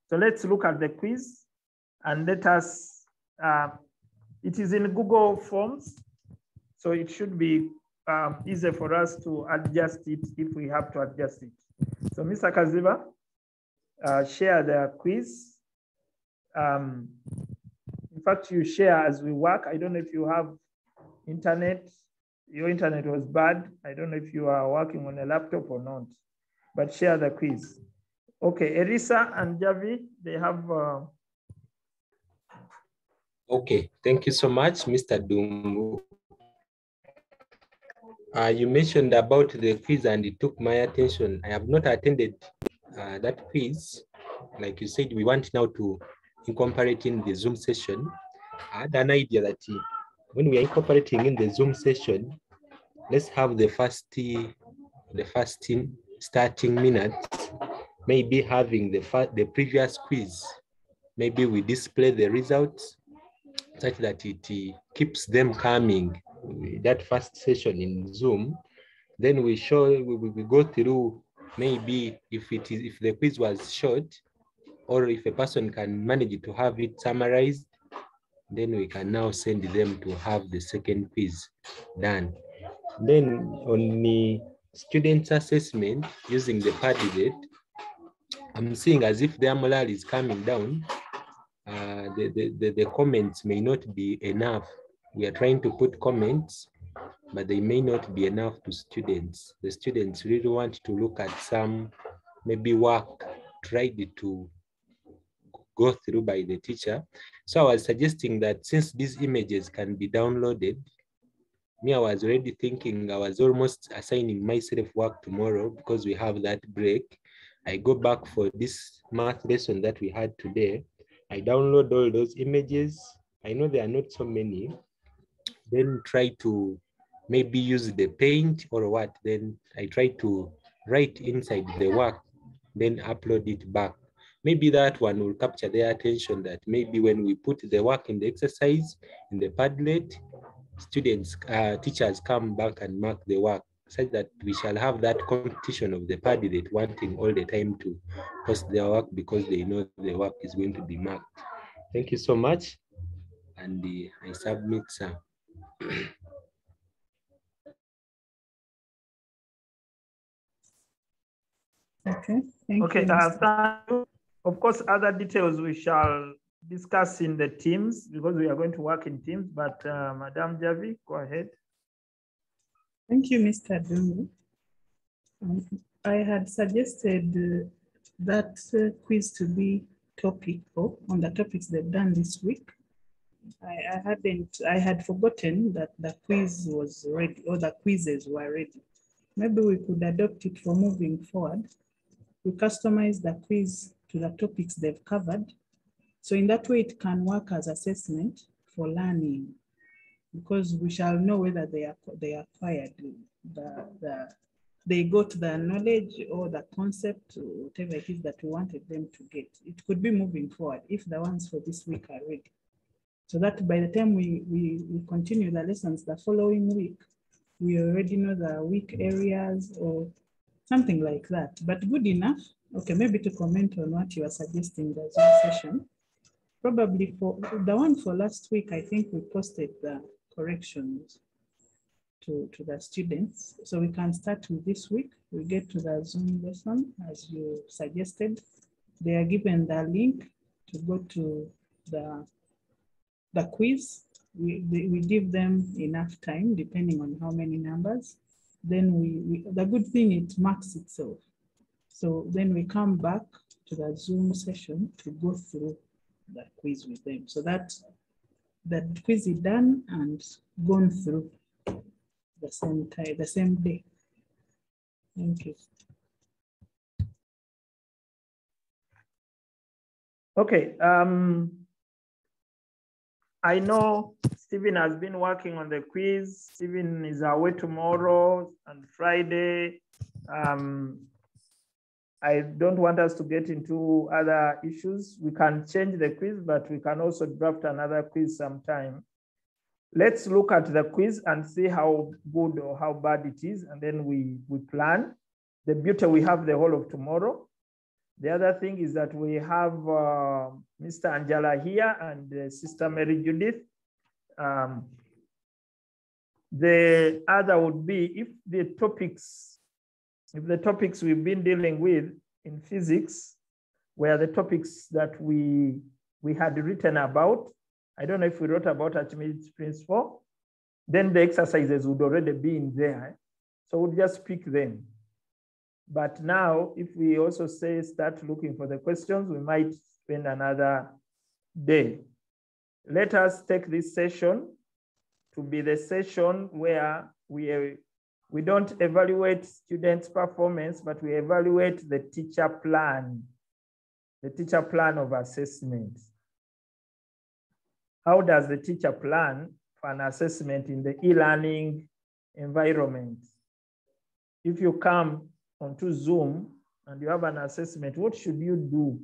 So let's look at the quiz and let us, it is in Google Forms, so it should be easy for us to adjust it if we have to adjust it. So Mr. Kaziba, share the quiz. In fact, you share as we work. I don't know if you have internet. Your internet was bad. I don't know if you are working on a laptop or not, but share the quiz. Okay, Erisa and Javi, they have. Okay, thank you so much, Mr. Dumbu. You mentioned about the quiz and it took my attention. I have not attended that quiz. Like you said, we want now to incorporate in the Zoom session. I had an idea that when we are incorporating in the Zoom session, let's have the first starting minutes, maybe having the previous quiz. Maybe we display the results such that it keeps them coming. That first session in Zoom, then we go through maybe if the quiz was short, or if a person can manage to have it summarized, then we can now send them to have the second quiz done. Then on the students' assessment using the Padlet, I'm seeing as if their morale is coming down. The comments may not be enough. We are trying to put comments, but they may not be enough to students. The students really want to look at some maybe work tried to go through by the teacher. So I was suggesting that since these images can be downloaded, I was already thinking, I was almost assigning myself work tomorrow because we have that break. I go back for this math lesson that we had today. I download all those images. I know there are not so many. Then try to maybe use the paint or what. Then I try to write inside the work, then upload it back. Maybe that one will capture their attention that maybe when we put the work in the exercise, in the Padlet, teachers come back and mark the work, such that we shall have that competition of the Padlet wanting all the time to post their work because they know the work is going to be marked. Thank you so much. And I submit, sir. Okay, thank you. Thank you. Of course, other details we shall discuss in the teams because we are going to work in teams, but Madam Javi, go ahead. Thank you, Mr. Dungu. I had suggested that quiz to be topical on the topics they've done this week. I had forgotten that the quiz was ready, or the quizzes were ready. Maybe we could adopt it for moving forward. We customize the quiz to the topics they've covered. So in that way, it can work as assessment for learning. because we shall know whether they acquired they got the knowledge or the concept, or whatever it is that we wanted them to get. It could be moving forward if the ones for this week are ready. So that by the time we continue the lessons the following week, we already know the weak areas or something like that. But good enough. Okay, maybe to comment on what you are suggesting, the Zoom session. Probably for the one for last week, I think we posted the corrections to the students. So we can start with this week. We get to the Zoom lesson as you suggested. They are given the link to go to the quiz. We give them enough time depending on how many numbers. Then the good thing, it marks itself. So then we come back to the Zoom session to go through the quiz with them. So that quiz is done and gone through the same time, the same day. Thank you. Okay. I know Stephen has been working on the quiz. Stephen is away tomorrow and Friday. I don't want us to get into other issues. We can change the quiz, but we can also draft another quiz sometime. Let's look at the quiz and see how good or how bad it is, and then we plan. The beauty, we have the whole of tomorrow. The other thing is that we have Mr. Angela here and Sister Mary Judith. The other would be if the topics we've been dealing with in physics were the topics that we had written about. I don't know if we wrote about Archimedes' principle, then the exercises would already be in there. So we'll just pick them. But now, if we also say start looking for the questions, we might spend another day. Let us take this session to be the session where we don't evaluate students' performance, but we evaluate the teacher plan of assessment. How does the teacher plan for an assessment in the e-learning environment? If you come onto Zoom and you have an assessment, what should you do?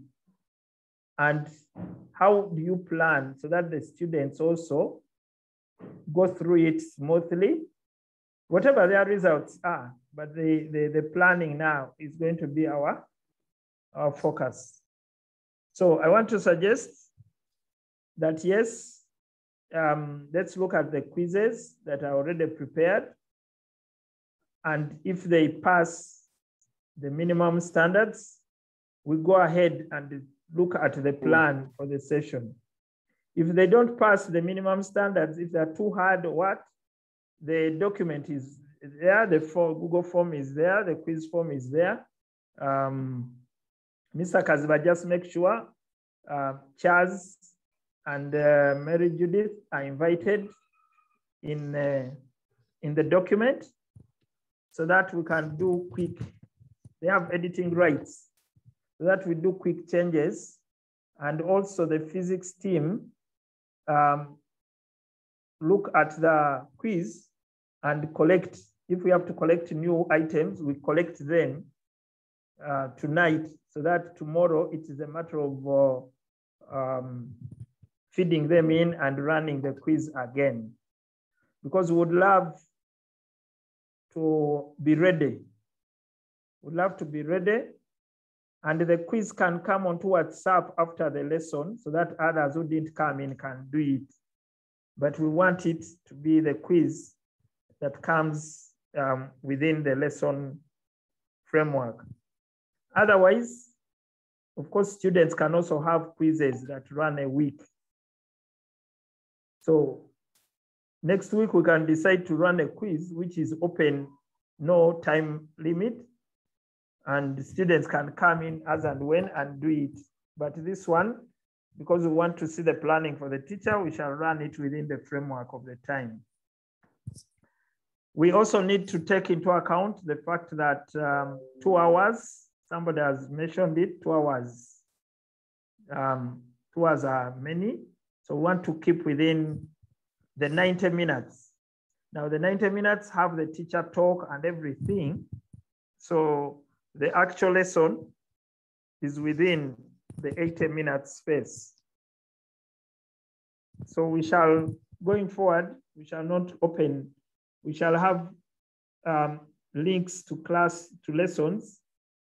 And how do you plan so that the students also go through it smoothly? Whatever their results are, but the planning now is going to be our focus. So I want to suggest that yes, let's look at the quizzes that are already prepared. And if they pass the minimum standards, we go ahead and look at the plan for the session. If they don't pass the minimum standards, if they're too hard or what, the document is there, the Google form is there, the quiz form is there. Mr. Kaziba, just make sure Charles and Mary Judith are invited in the document so that we can do quick. They have editing rights so that we do quick changes. And also the physics team look at the quiz and collect. If we have to collect new items, we collect them tonight so that tomorrow it is a matter of feeding them in and running the quiz again. Because we would love to be ready. We'd love to be ready. And the quiz can come onto WhatsApp after the lesson so that others who didn't come in can do it. But we want it to be the quiz that comes within the lesson framework. Otherwise, of course, students can also have quizzes that run a week. So next week, we can decide to run a quiz, which is open, no time limit. And students can come in as and when and do it. But this one, because we want to see the planning for the teacher, we shall run it within the framework of the time. We also need to take into account the fact that 2 hours, somebody has mentioned it, 2 hours. 2 hours are many. So we want to keep within the 90 minutes. Now the 90 minutes have the teacher talk and everything. So the actual lesson is within the 80 minutes space. So we shall, going forward, we shall not open, we shall have links to lessons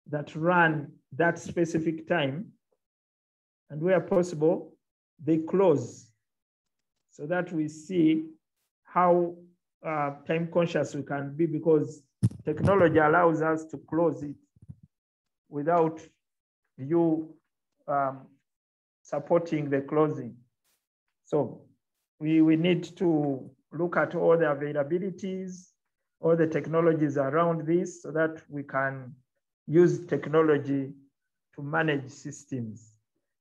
that run that specific time. And where possible, they close so that we see how time conscious we can be, because technology allows us to close it without you supporting the closing. So we need to look at all the availabilities, all the technologies around this, so that we can use technology to manage systems.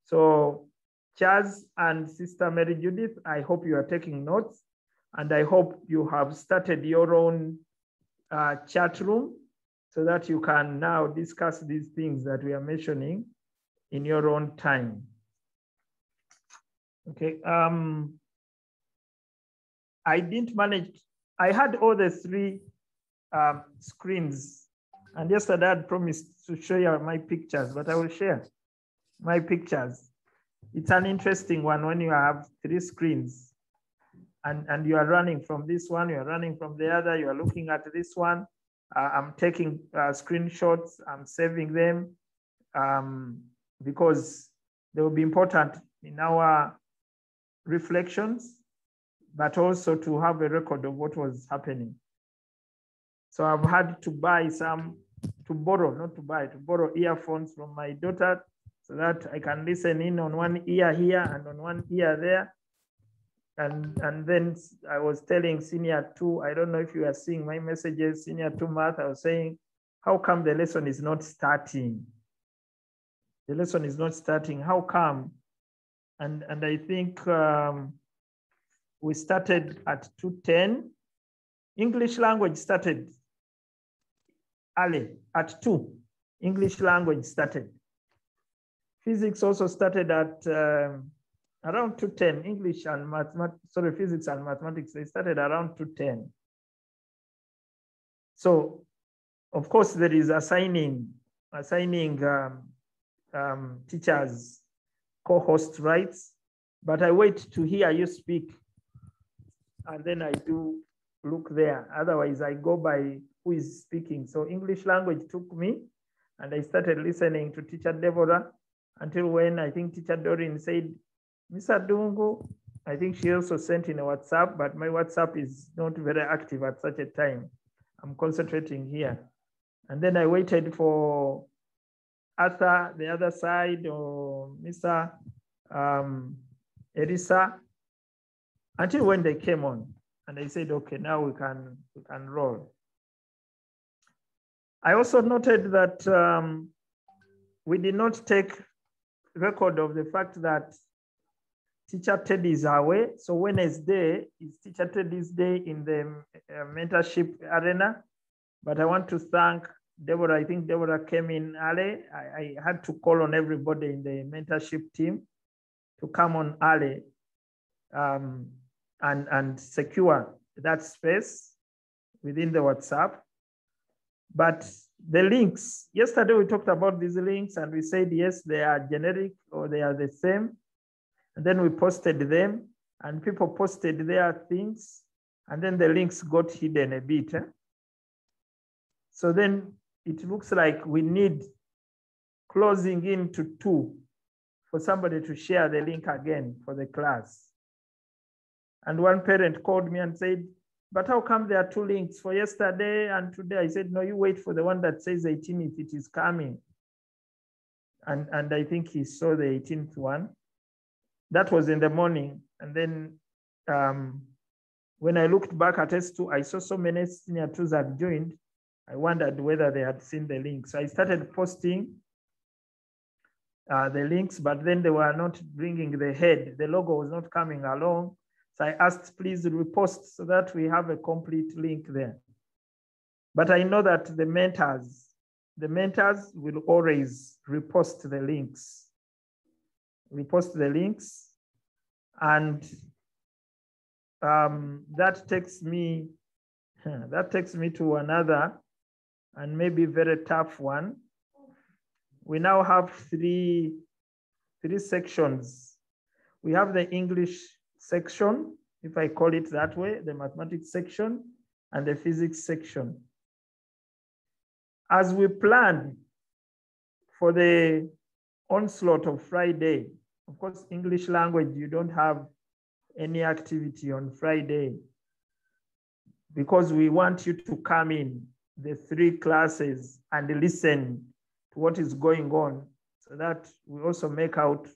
So Chaz and Sister Mary Judith, I hope you are taking notes, and I hope you have started your own chat room so that you can now discuss these things that we are mentioning in your own time. Okay, I didn't manage, I had all the three screens, and yesterday I had promised to show you my pictures, but I will share my pictures. It's an interesting one when you have three screens and you are running from this one, you are running from the other, you are looking at this one. I'm taking screenshots, I'm saving them because they will be important in our reflections, but also to have a record of what was happening. So I've had to buy some, to borrow, not to buy, to borrow earphones from my daughter so that I can listen in on one ear here and on one ear there. And then I was telling Senior 2, I don't know if you are seeing my messages, Senior 2 Math, I was saying, how come the lesson is not starting? The lesson is not starting, how come? And I think we started at 2:10. English language started early at 2. English language started. Physics also started at around 2:10. English and physics and mathematics, they started around 2:10. So, of course, there is assigning teachers co-host rights, but I wait to hear you speak, and then I do look there. Otherwise, I go by who is speaking. So English language took me, and I started listening to Teacher Deborah until when I think Teacher Doreen said, Mr. Dungu, I think she also sent in a WhatsApp, but my WhatsApp is not very active at such a time. I'm concentrating here. And then I waited for Arthur, the other side, or Mr. Erisa, until when they came on. And I said, okay, now we can roll. I also noted that we did not take record of the fact that Teacher Teddy is away. So Wednesday is Teacher Teddy's day in the mentorship arena. But I want to thank Deborah. I think Deborah came in early. I had to call on everybody in the mentorship team to come on early and secure that space within the WhatsApp. But the links, yesterday we talked about these links and we said, yes, they are generic or they are the same. And then we posted them and people posted their things and then the links got hidden a bit. So then it looks like we need closing into 2 for somebody to share the link again for the class. And one parent called me and said, but how come there are 2 links for yesterday and today? I said, no, you wait for the one that says 18th, it is coming. And I think he saw the 18th one. That was in the morning. And then when I looked back at S2, I saw so many senior 2s had joined. I wondered whether they had seen the link. So I started posting the links, but then they were not bringing the head. The logo was not coming along. So I asked, please repost so that we have a complete link there. But I know that the mentors will always repost the links. Repost the links. And that takes me to another and maybe very tough one. We now have three sections. We have the English section, if I call it that way, the mathematics section, and the physics section. As we plan for the onslaught of Friday, of course, English language, you don't have any activity on Friday because we want you to come in the 3 classes and listen to what is going on, so that we also make out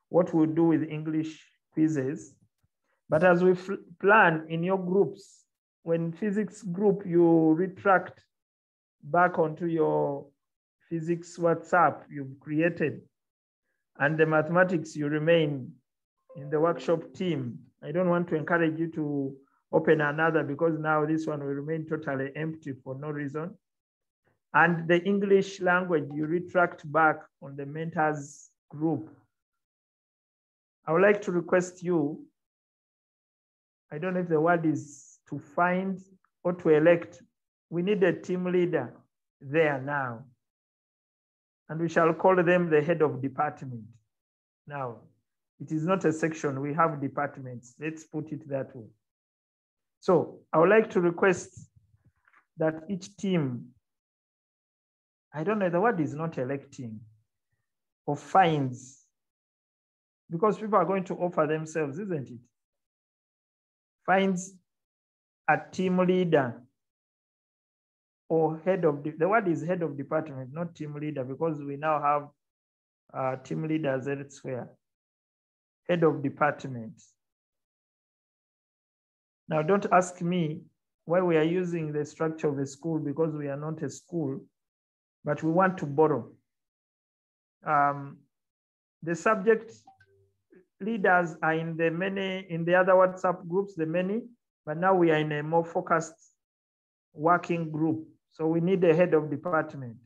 what we'll do with English quizzes. But as we plan in your groups, when physics group, you retract back onto your physics WhatsApp you've created, and the mathematics, you remain in the workshop team. I don't want to encourage you to open another because now this one will remain totally empty for no reason. And the English language, you retract back on the mentors group. I would like to request you, I don't know if the word is to find or to elect. We need a team leader there now. And we shall call them the head of department. Now, it is not a section, we have departments. Let's put it that way. So I would like to request that each team, I don't know, the word is not electing, or finds, because people are going to offer themselves, isn't it? Finds a team leader or head of, the word is head of department, not team leader, because we now have team leaders elsewhere. Head of department. Now, don't ask me why we are using the structure of a school, because we are not a school, but we want to borrow. The subject leaders are in the other WhatsApp groups, the many, but now we are in a more focused working group. So we need a head of department.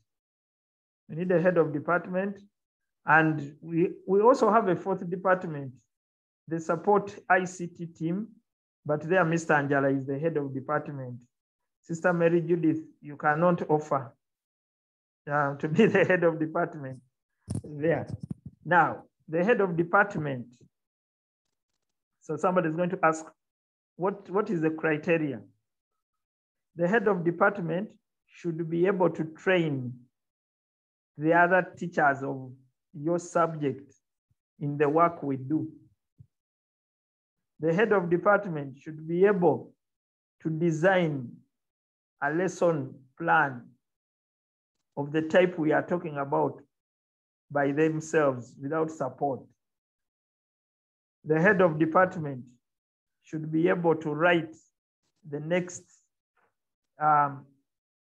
We need a head of department. And we also have a 4th department, the support ICT team, but there Mr. Angela is the head of department. Sister Mary Judith, you cannot offer to be the head of department there. Now, the head of department. So somebody is going to ask, what is the criteria? The head of department should be able to train the other teachers of your subject in the work we do. The head of department should be able to design a lesson plan of the type we are talking about by themselves without support. The head of department should be able to write the next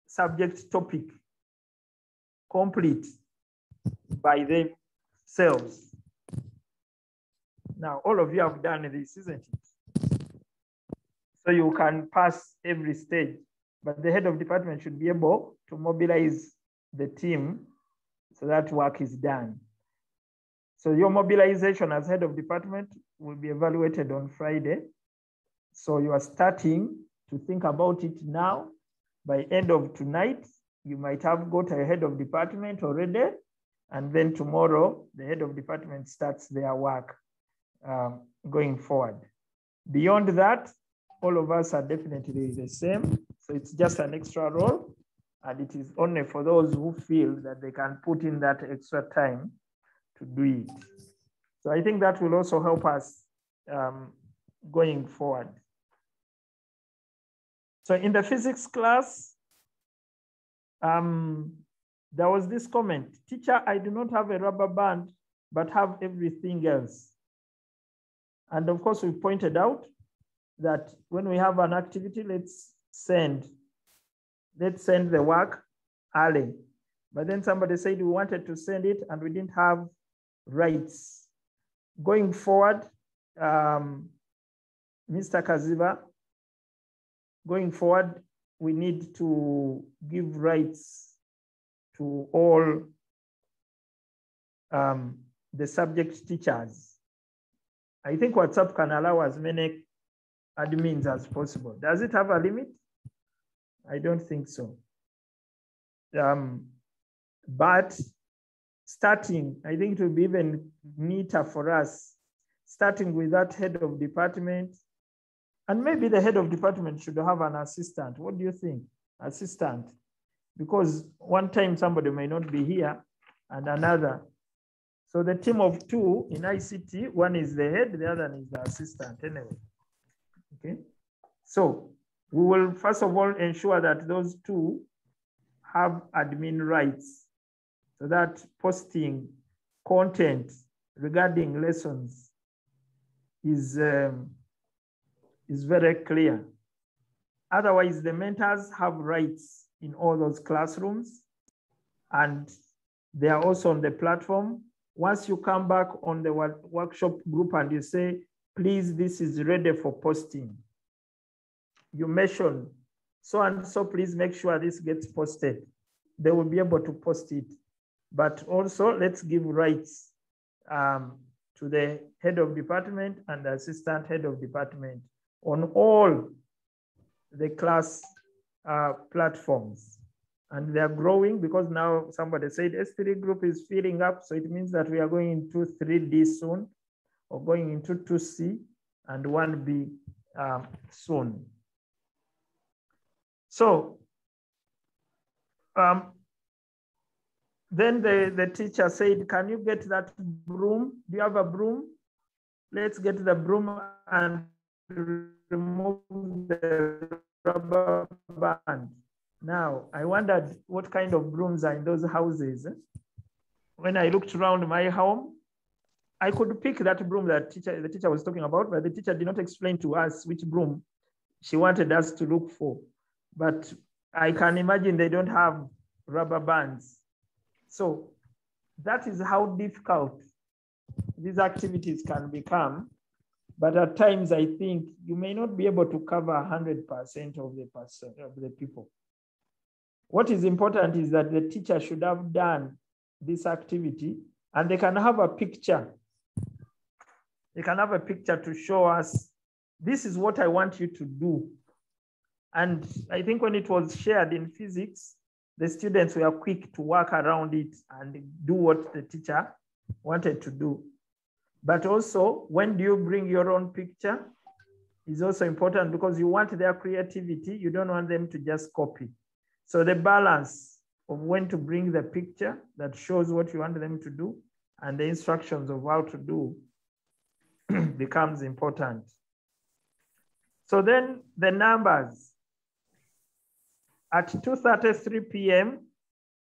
subject topic complete by themselves. Now, all of you have done this, isn't it? So you can pass every stage, but the head of department should be able to mobilize the team so that work is done. So your mobilization as head of department will be evaluated on Friday. So you are starting to think about it now. By end of tonight, you might have got a head of department already, and then tomorrow, the head of department starts their work going forward. Beyond that, all of us are definitely the same. So it's just an extra role, and it is only for those who feel that they can put in that extra time to do it. So I think that will also help us going forward. So in the physics class, there was this comment, teacher, I do not have a rubber band, but have everything else. And of course, we pointed out that when we have an activity, let's send the work early. But then somebody said we wanted to send it and we didn't have rights. Going forward, Mr. Kaziba, going forward, we need to give rights to all the subject teachers. I think WhatsApp can allow as many admins as possible. Does it have a limit? I don't think so. But starting, I think it will be even neater for us, starting with that head of department. And maybe the head of department should have an assistant. What do you think? Assistant. Because one time somebody may not be here and another. So the team of two in ICT, one is the head, the other is the assistant anyway. Okay. So we will first of all ensure that those two have admin rights so that posting content regarding lessons is very clear. Otherwise, the mentors have rights in all those classrooms, and they are also on the platform. Once you come back on the workshop group and you say, please, this is ready for posting, you mention so and so, please make sure this gets posted. They will be able to post it. But also, let's give rights to the head of department and the assistant head of department on all the class platforms. And they are growing because now somebody said S3 group is filling up. So it means that we are going into 3D soon, or going into 2C and 1B soon. So then the teacher said, can you get that broom? Do you have a broom? Let's get the broom and remove the rubber band. Now, I wondered what kind of brooms are in those houses. When I looked around my home, I could pick that broom that the teacher was talking about, but the teacher did not explain to us which broom she wanted us to look for. But I can imagine they don't have rubber bands. So that is how difficult these activities can become. But at times, I think you may not be able to cover 100% of the people. What is important is that the teacher should have done this activity, and they can have a picture. They can have a picture to show us, this is what I want you to do. And I think when it was shared in physics, the students were quick to work around it and do what the teacher wanted to do. But also, when do you bring your own picture is also important, because you want their creativity. You don't want them to just copy. So the balance of when to bring the picture that shows what you want them to do and the instructions of how to do becomes important. So then the numbers. At 2:33 p.m.,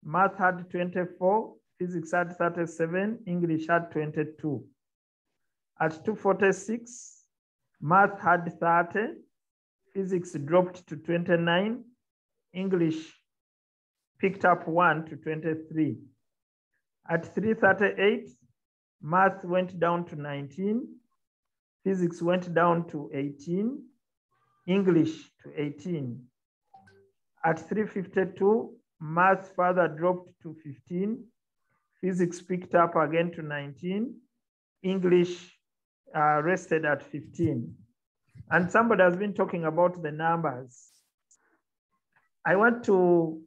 math had 24, physics had 37, English had 22. At 2:46, math had 30, physics dropped to 29, English picked up 1 to 23. At 3:38, math went down to 19, physics went down to 18, English to 18. At 3:52, math further dropped to 15, physics picked up again to 19, English rested at 15. And somebody has been talking about the numbers. I want to,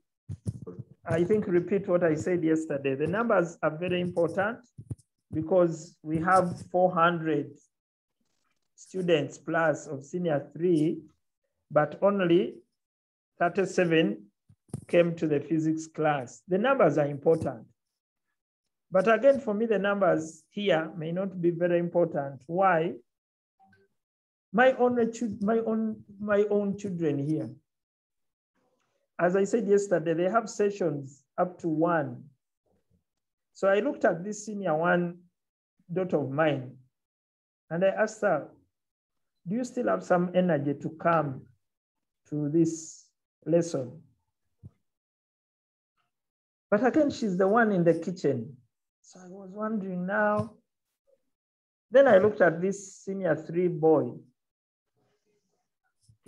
I think, repeat what I said yesterday. The numbers are very important because we have 400 students plus of senior 3, but only 37 came to the physics class. The numbers are important. But again, for me, the numbers here may not be very important. Why? My own children here, as I said yesterday, they have sessions up to 1. So I looked at this senior 1 daughter of mine, and I asked her, do you still have some energy to come to this lesson? But again, she's the one in the kitchen. So I was wondering now. Then I looked at this senior 3 boy.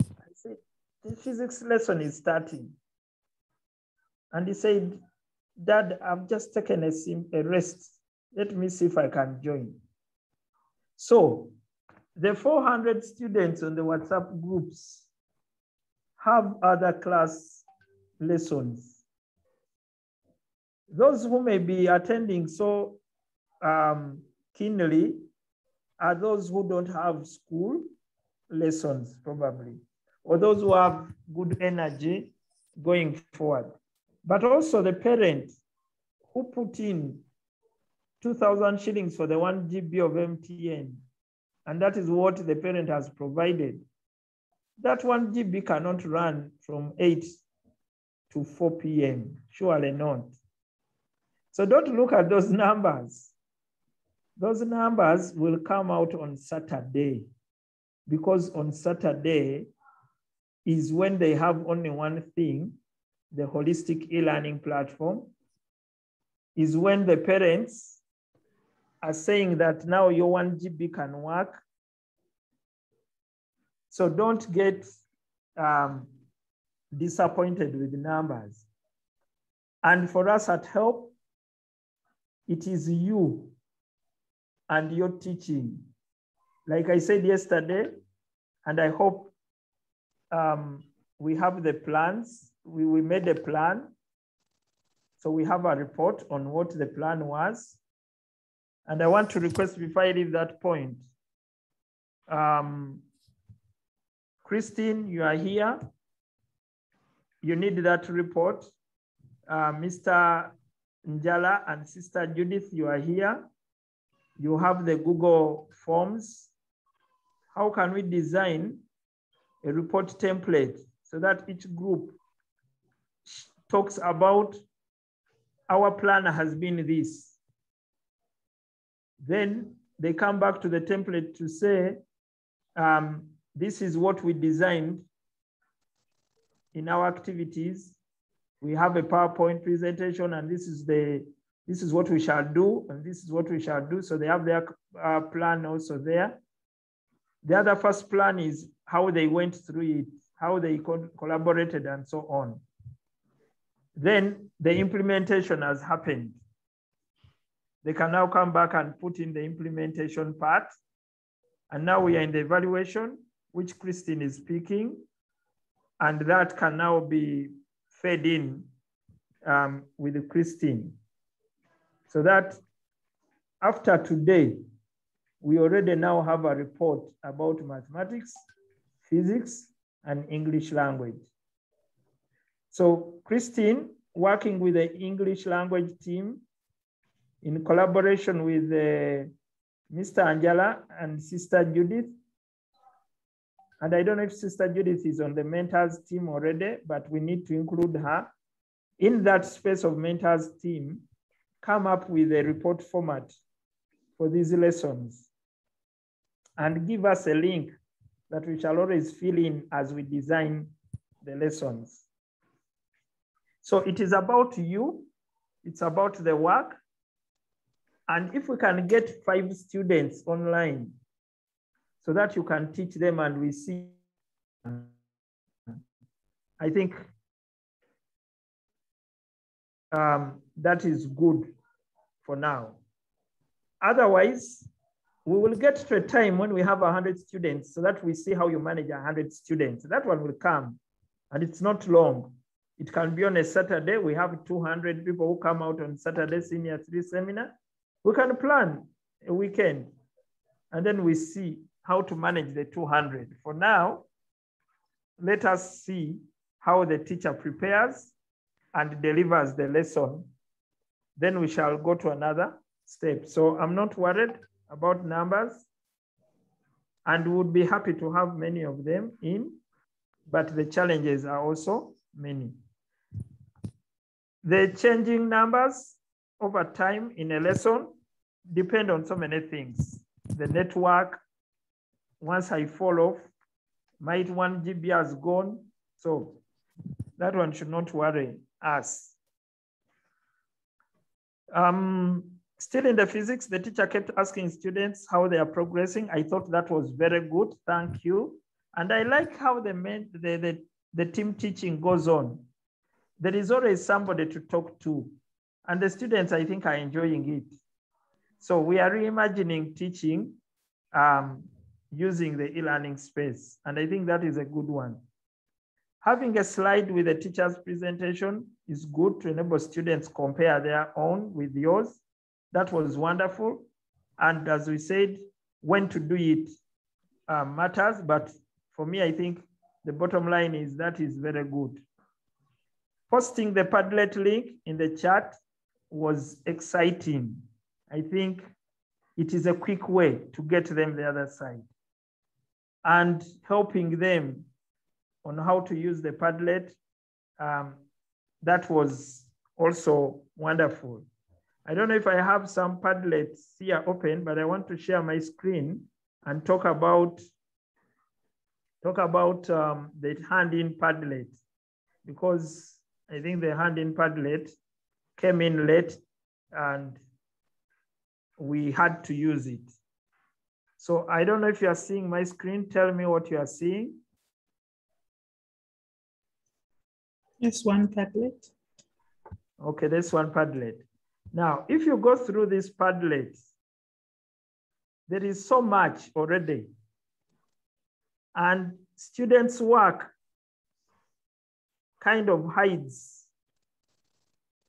I said, the physics lesson is starting. And he said, Dad, I've just taken a rest. Let me see if I can join. So The 400 students on the WhatsApp groups have other class lessons. Those who may be attending so keenly are those who don't have school lessons probably, or those who have good energy going forward. But also the parent who put in 2,000 shillings for the 1 GB of MTN, and that is what the parent has provided. That 1 GB cannot run from 8 to 4 p.m., surely not. So don't look at those numbers. Those numbers will come out on Saturday, because on Saturday is when they have only one thing, the holistic e-learning platform, is when the parents are saying that now your 1 GB can work. So don't get disappointed with the numbers. And for us at Help, it is you and your teaching. Like I said yesterday, and I hope we have the plans. We made a plan. So we have a report on what the plan was. And I want to request before I leave that point, Christine, you are here. You need that report. Mr. Njala and Sister Judith, you are here. You have the Google Forms. How can we design a report template so that each group talks about our plan has been this? Then they come back to the template to say, this is what we designed in our activities. We have a PowerPoint presentation, and this is what we shall do, and this is what we shall do. So they have their plan also there. The other first plan is how they went through it, how they collaborated, and so on. Then the implementation has happened. They can now come back and put in the implementation part. And now we are in the evaluation, which Christine is speaking, and that can now be fed in with Christine. So that after today, we already now have a report about mathematics, physics, and English language. So Christine, working with the English language team in collaboration with Mr. Angela and Sister Judith. And I don't know if Sister Judith is on the mentors team already, but we need to include her in that space of mentors team, come up with a report format for these lessons and give us a link that we shall always fill in as we design the lessons. So it is about you, it's about the work. And if we can get 5 students online so that you can teach them and we see, I think that is good for now. Otherwise, we will get to a time when we have 100 students so that we see how you manage 100 students. That one will come, and it's not long. It can be on a Saturday. We have 200 people who come out on Saturday Senior 3 seminar. We can plan a weekend, and then we see how to manage the 200. For now, let us see how the teacher prepares and delivers the lesson. Then we shall go to another step. So I'm not worried about numbers, and would be happy to have many of them in, but the challenges are also many. The changing numbers over time in a lesson depend on so many things. The network, once I fall off, might 1 GB has gone. So that one should not worry us. Still in the physics, the teacher kept asking students how they are progressing. I thought that was very good, thank you. And I like how the team teaching goes on. There is always somebody to talk to. And the students, I think, are enjoying it. So we are reimagining teaching using the e-learning space. And I think that is a good one. Having a slide with the teacher's presentation is good to enable students compare their own with yours. That was wonderful. And as we said, when to do it matters. But for me, I think the bottom line is that is very good. Posting the Padlet link in the chat was exciting. I think it is a quick way to get them the other side. And helping them on how to use the Padlet, that was also wonderful. I don't know if I have some Padlets here open, but I want to share my screen and talk about the hand-in Padlet, because I think the hand-in Padlet came in late and we had to use it. So I don't know if you are seeing my screen. Tell me what you are seeing. Yes, one Padlet. Okay, this one Padlet. Now, if you go through this Padlet, there is so much already. And students' work kind of hides.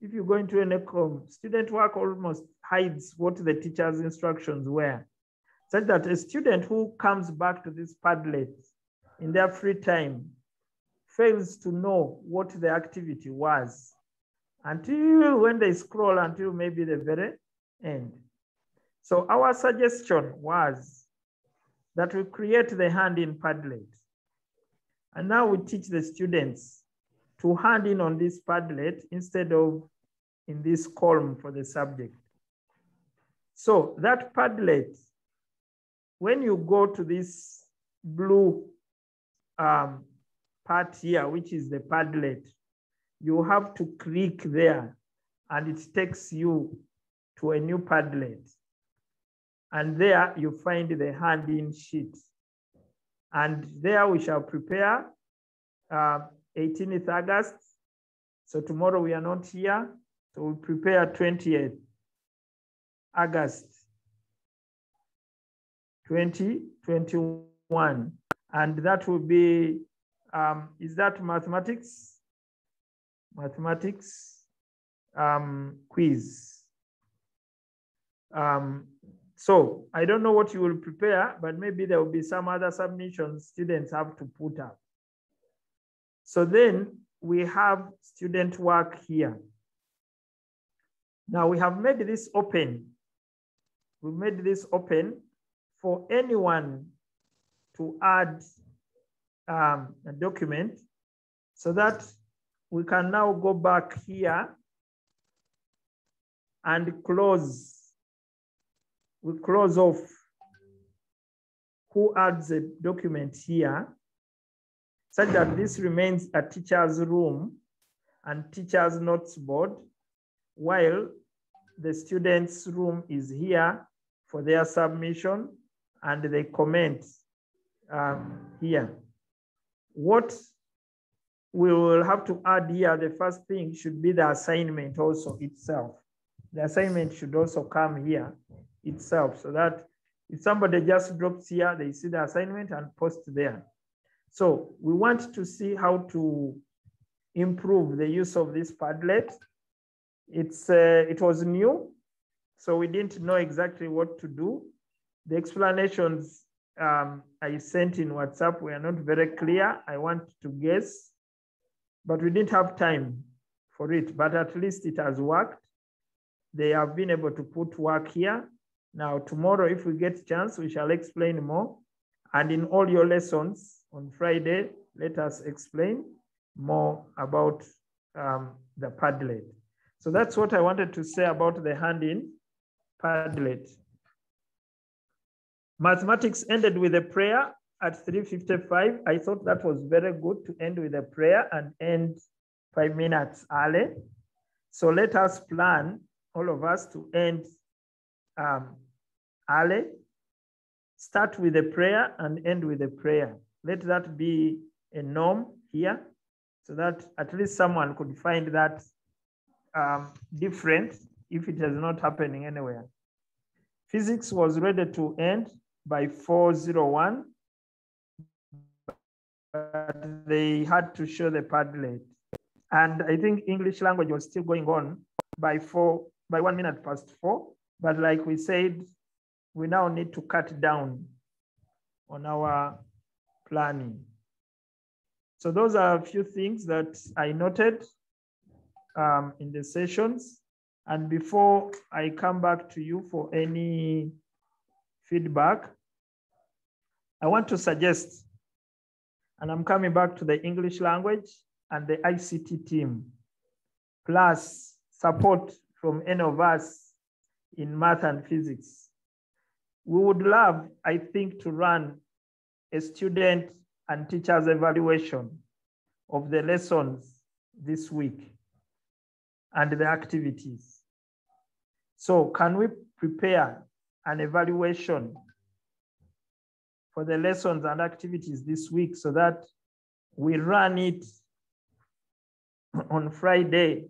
If you go into an ECOM, student work almost hides what the teacher's instructions were. Such that a student who comes back to this Padlet in their free time fails to know what the activity was until when they scroll until maybe the very end. So our suggestion was that we create the hand-in Padlet. And now we teach the students to hand in on this Padlet instead of in this column for the subject. So that Padlet, when you go to this blue part here, which is the Padlet, you have to click there and it takes you to a new Padlet. And there you find the hand-in sheet. And there we shall prepare 18th August. So tomorrow we are not here. So we'll prepare 20th August 2021. And that will be, is that mathematics? Mathematics quiz. So I don't know what you will prepare, but maybe there will be some other submissions students have to put up. So then we have student work here. Now we have made this open. We made this open for anyone to add a document so that we can now go back here and close. We close off who adds a document here, such that this remains a teacher's room and teacher's notes board, while the students' room is here for their submission and they comment here. What we will have to add here, the first thing should be the assignment also itself. The assignment should also come here itself, so that if somebody just drops here, they see the assignment and post there. So we want to see how to improve the use of this Padlet. It was new, so we didn't know exactly what to do. The explanations I sent in WhatsApp were not very clear. I want to guess, but we didn't have time for it, but at least it has worked. They have been able to put work here. Now, tomorrow, if we get a chance, we shall explain more. And in all your lessons on Friday, let us explain more about the Padlet. So that's what I wanted to say about the hand-in Padlet. Mathematics ended with a prayer at 3:55. I thought that was very good to end with a prayer and end 5 minutes early. So let us plan, all of us, to end early. Start with a prayer and end with a prayer. Let that be a norm here, so that at least someone could find that different if it is not happening anywhere. Physics was ready to end by 4:01, but they had to show the Padlet. And I think English language was still going on by 1 minute past 4. But like we said, we now need to cut down on our planning. So those are a few things that I noted in the sessions. And before I come back to you for any feedback, I want to suggest, and I'm coming back to the English language and the ICT team, plus support from any of us in math and physics. We would love, I think, to run a student and teachers evaluation of the lessons this week and the activities. So can we prepare an evaluation for the lessons and activities this week so that we run it on Friday,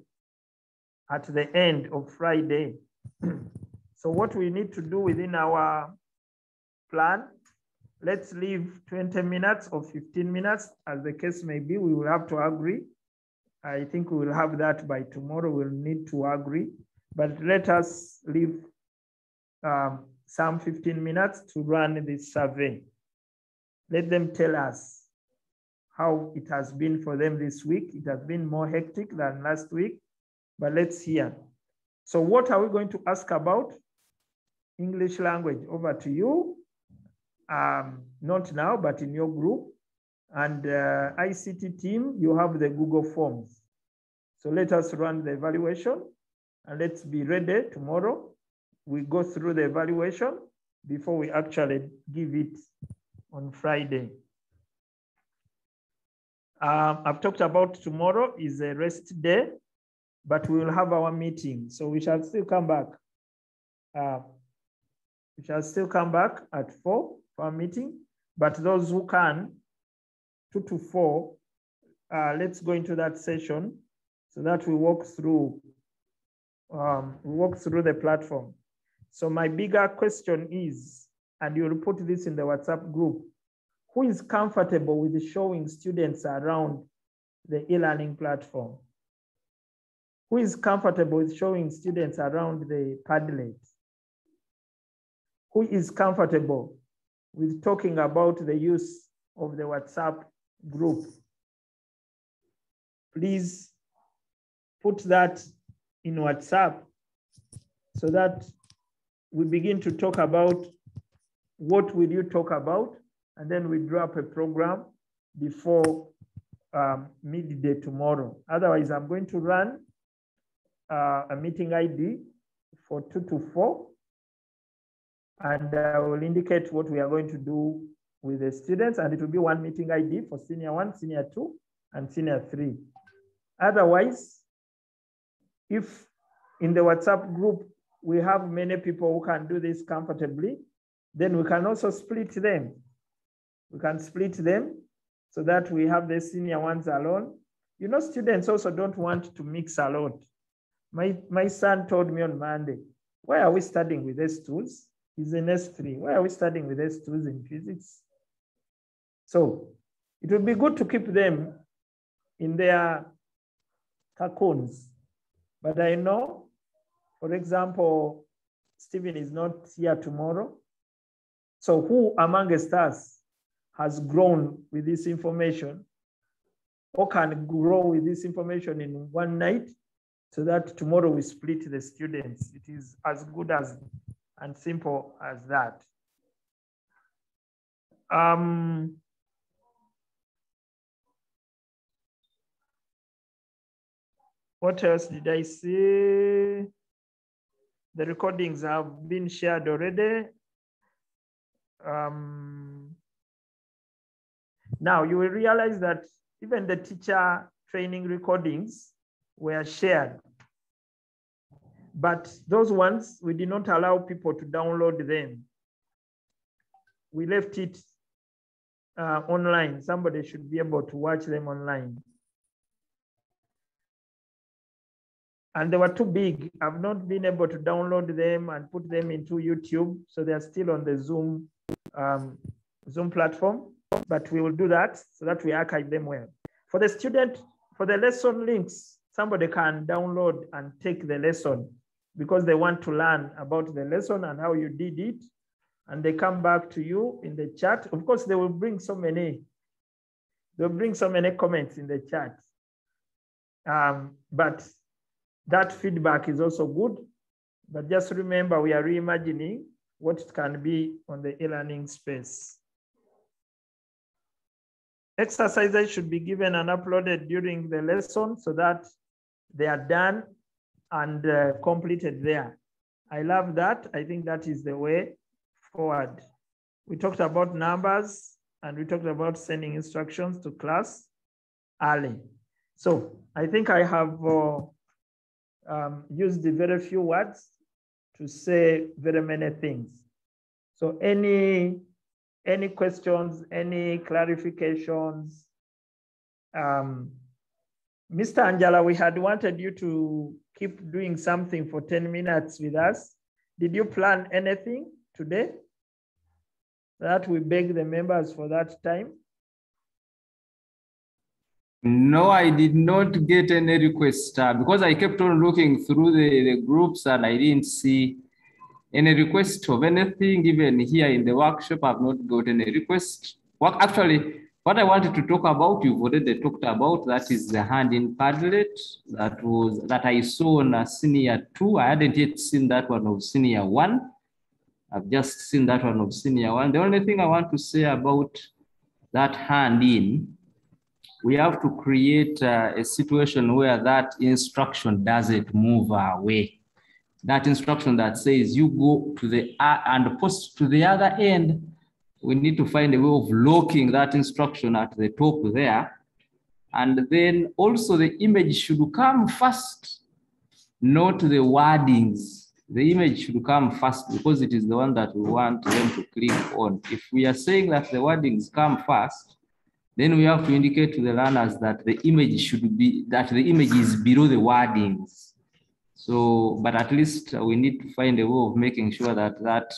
at the end of Friday? So what we need to do within our plan, let's leave 20 minutes or 15 minutes, as the case may be. We will have to agree. I think we will have that by tomorrow. We'll need to agree, but let us leave some 15 minutes to run this survey. Let them tell us how it has been for them this week. It has been more hectic than last week, but let's hear. So what are we going to ask about? English language, over to you. Not now, but in your group. And ICT team, you have the Google Forms. So let us run the evaluation and let's be ready tomorrow. We go through the evaluation before we actually give it on Friday. I've talked about tomorrow is a rest day, but we will have our meeting. So we shall still come back. We shall still come back at 4 for our meeting, but those who can, 2 to 4, let's go into that session so that we walk through the platform. So my bigger question is, and you'll put this in the WhatsApp group, who is comfortable with showing students around the e-learning platform? Who is comfortable with showing students around the Padlet? Who is comfortable with talking about the use of the WhatsApp group? Please put that in WhatsApp so that we begin to talk about what will you talk about, and then we draw up a program before midday tomorrow. Otherwise, I'm going to run a meeting ID for 2 to 4, and I will indicate what we are going to do with the students, and it will be one meeting ID for senior 1, senior 2, and senior 3. Otherwise, if in the WhatsApp group we have many people who can do this comfortably, then we can also split them. We can split them so that we have the senior ones alone. You know, students also don't want to mix a lot. My son told me on Monday, why are we studying with S2s? He's in S3. Why are we studying with S2s in physics? So it would be good to keep them in their cocoons. But I know, for example, Stephen is not here tomorrow. So who amongst us has grown with this information or can grow with this information in one night so that tomorrow we split the students? It is as good as and simple as that. What else did I see? The recordings have been shared already. Now you will realize that even the teacher training recordings were shared, but those ones, we did not allow people to download them. We left it online. Somebody should be able to watch them online. And they were too big. I've not been able to download them and put them into YouTube. So they're still on the Zoom Zoom platform, but we will do that so that we archive them well. For the student, for the lesson links, somebody can download and take the lesson because they want to learn about the lesson and how you did it. And they come back to you in the chat. Of course, they will bring so many comments in the chat. But that feedback is also good. But just remember, we are reimagining what it can be on the e-learning space. Exercises should be given and uploaded during the lesson so that they are done and completed there. I love that. I think that is the way forward. We talked about numbers and we talked about sending instructions to class early. So I think I have used very few words to say very many things. So any questions, any clarifications? Mr. Angela, we had wanted you to keep doing something for 10 minutes with us. Did you plan anything today? That we beg the members for that time? No, I did not get any request because I kept on looking through the groups and I didn't see any request of anything. Even here in the workshop, I've not got any request. Well, actually, what I wanted to talk about, you've already talked about, that is the hand in Padlet that I saw on senior 2. I hadn't yet seen that one of senior 1. I've just seen that one of senior 1. The only thing I want to say about that hand in, we have to create a situation where that instruction doesn't move away. That instruction that says you go to the and post to the other end, we need to find a way of locking that instruction at the top there. And then also the image should come first, not the wordings. The image should come first because it is the one that we want them to click on. If we are saying that the wordings come first, then we have to indicate to the learners that the image should be, that the image is below the wordings. So, but at least we need to find a way of making sure that that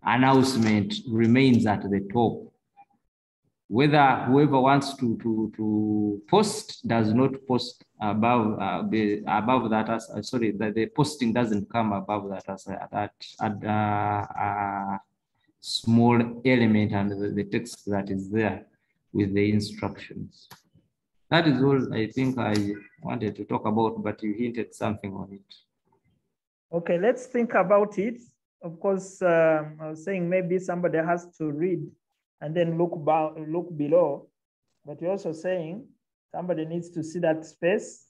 announcement remains at the top. Whether whoever wants to post does not post above above that, sorry, that the posting doesn't come above that as a small element and the text that is there with the instructions. That is all I think I wanted to talk about, but you hinted something on it. Okay, let's think about it. Of course, I was saying maybe somebody has to read and then look below, but you're also saying somebody needs to see that space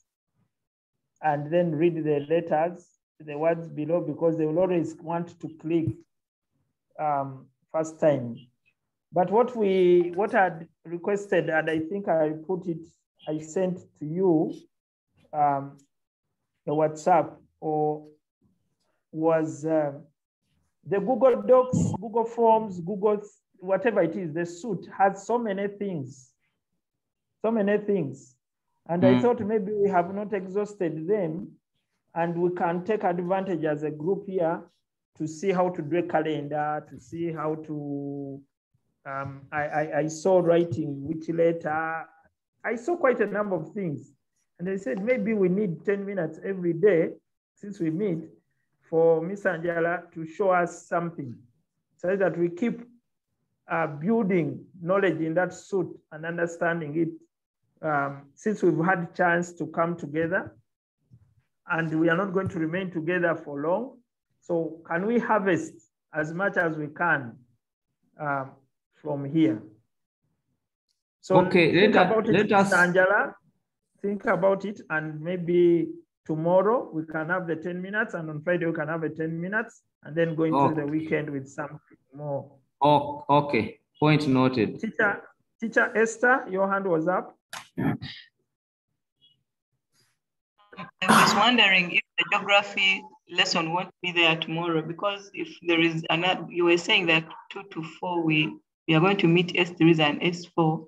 and then read the letters, the words below, because they will always want to click first time. But what I'd requested, and I think I sent to you the WhatsApp, or was the Google Docs, Google Forms, Google, whatever it is, the suite has so many things. And I thought maybe we have not exhausted them and we can take advantage as a group here to see how to do a calendar, to see how to, I saw writing which letter. I saw quite a number of things. And I said, maybe we need 10 minutes every day since we meet for Ms. Angela to show us something so that we keep building knowledge in that suit and understanding it since we've had a chance to come together and we are not going to remain together for long. So can we harvest as much as we can from here? So okay, think about it, Angela. Think about it, and maybe tomorrow we can have the 10 minutes, and on Friday we can have the 10 minutes, and then go into the weekend with something more. Oh, okay. Point noted. Teacher Esther, your hand was up. I was wondering if the geography lesson won't be there tomorrow, because if there is another, you were saying that 2 to 4, we are going to meet S3s and S4.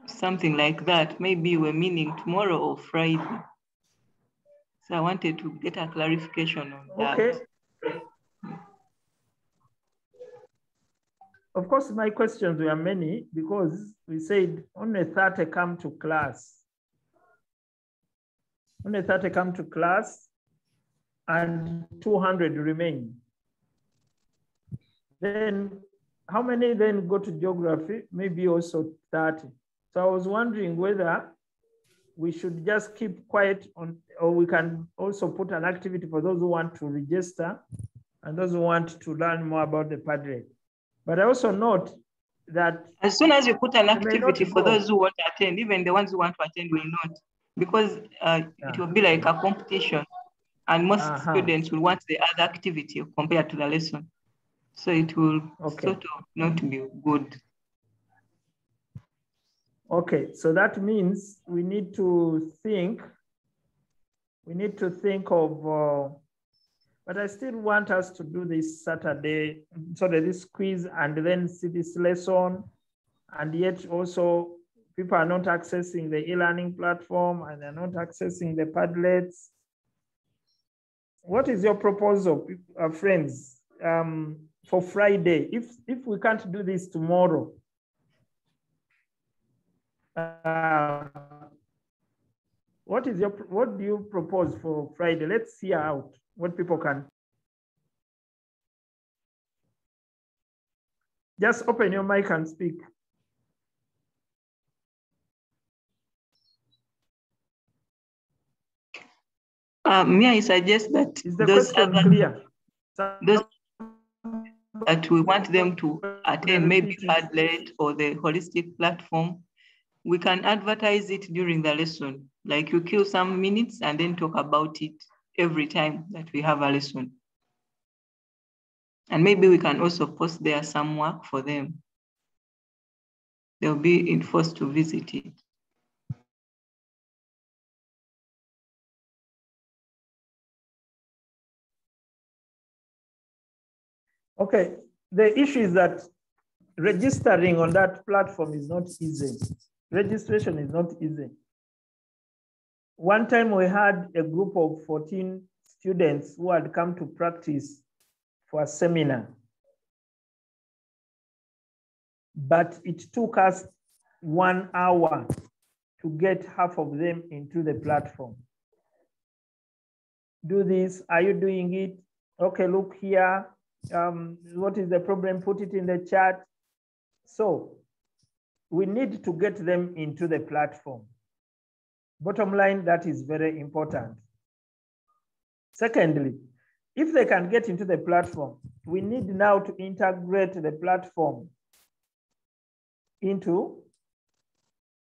Something like that. Maybe we're meaning tomorrow or Friday. So I wanted to get a clarification on that. Okay. of course, my questions were many because we said only 30 come to class. Only 30 come to class and 200 remain. Then how many then go to geography? Maybe also 30. So I was wondering whether we should just keep quiet on, or we can also put an activity for those who want to register and those who want to learn more about the Padlet. But I also note that as soon as you put an activity for those who want to attend, even the ones who want to attend will not, because it will be like a competition, and most students will want the other activity compared to the lesson. So it will sort of not be good. Okay, so that means we need to think of, but I still want us to do this Saturday, sorry, this quiz and then see this lesson. And yet also people are not accessing the e-learning platform and they're not accessing the Padlets. What is your proposal, friends, for Friday? If we can't do this tomorrow, what do you propose for Friday? Let's hear out what people can. Just open your mic and speak. May I suggest that those that we want them to attend, maybe Padlet or the holistic platform, we can advertise it during the lesson. Like you kill some minutes and then talk about it every time that we have a lesson. And maybe we can also post there some work for them. They'll be forced to visit it. Okay, the issue is that registering on that platform is not easy. Registration is not easy. One time we had a group of 14 students who had come to practice for a seminar. But it took us 1 hour to get half of them into the platform. Do this, are you doing it? Okay, look here. What is the problem? Put it in the chat. So we need to get them into the platform. Bottom line, that is very important. Secondly, if they can get into the platform, we need now to integrate the platform into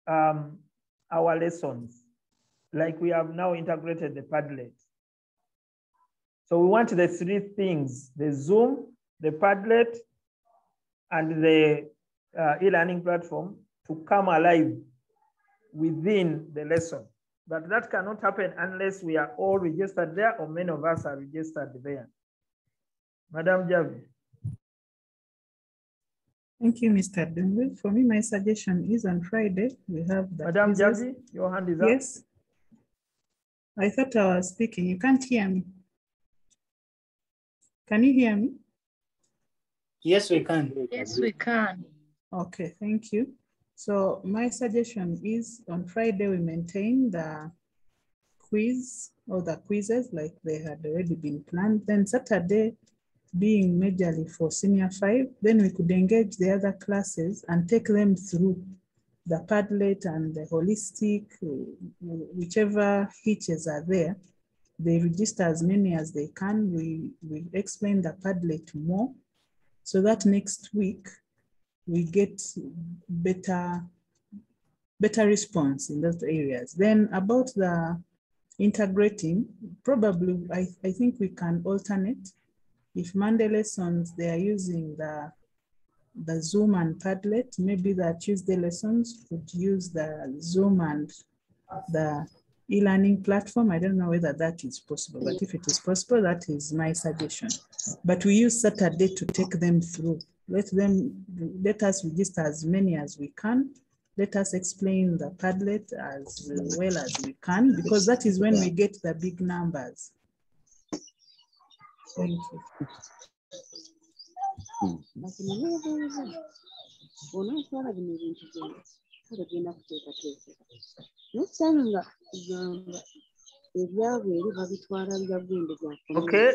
our lessons, like we have now integrated the Padlet. So we want the 3 things: the Zoom, the Padlet, and the e-learning platform to come alive within the lesson. But that cannot happen unless we are all registered there or many of us are registered there. Madam Javi. Thank you, Mr. Dungu. For me, my suggestion is on Friday, we have the Madam quizzes. Javi, your hand is up. Yes. I thought I was speaking. You can't hear me. Can you hear me? Yes, we can. Yes, we can. Okay, thank you. So my suggestion is on Friday, we maintain the quiz or the quizzes like they had already been planned. Then Saturday being majorly for senior 5, then we could engage the other classes and take them through the Padlet and the holistic, whichever hitches are there. They register as many as they can. We explain the Padlet more so that next week we get better response in those areas. Then about the integrating, probably I think we can alternate. If Monday lessons, they are using the Zoom and Padlet, maybe the Tuesday lessons could use the Zoom and the e-learning platform. I don't know whether that is possible, but if it is possible, that is my suggestion. But we use Saturday to take them through. Let us register as many as we can. Let us explain the Padlet as well as we can, because that is when we get the big numbers. Thank you. Okay,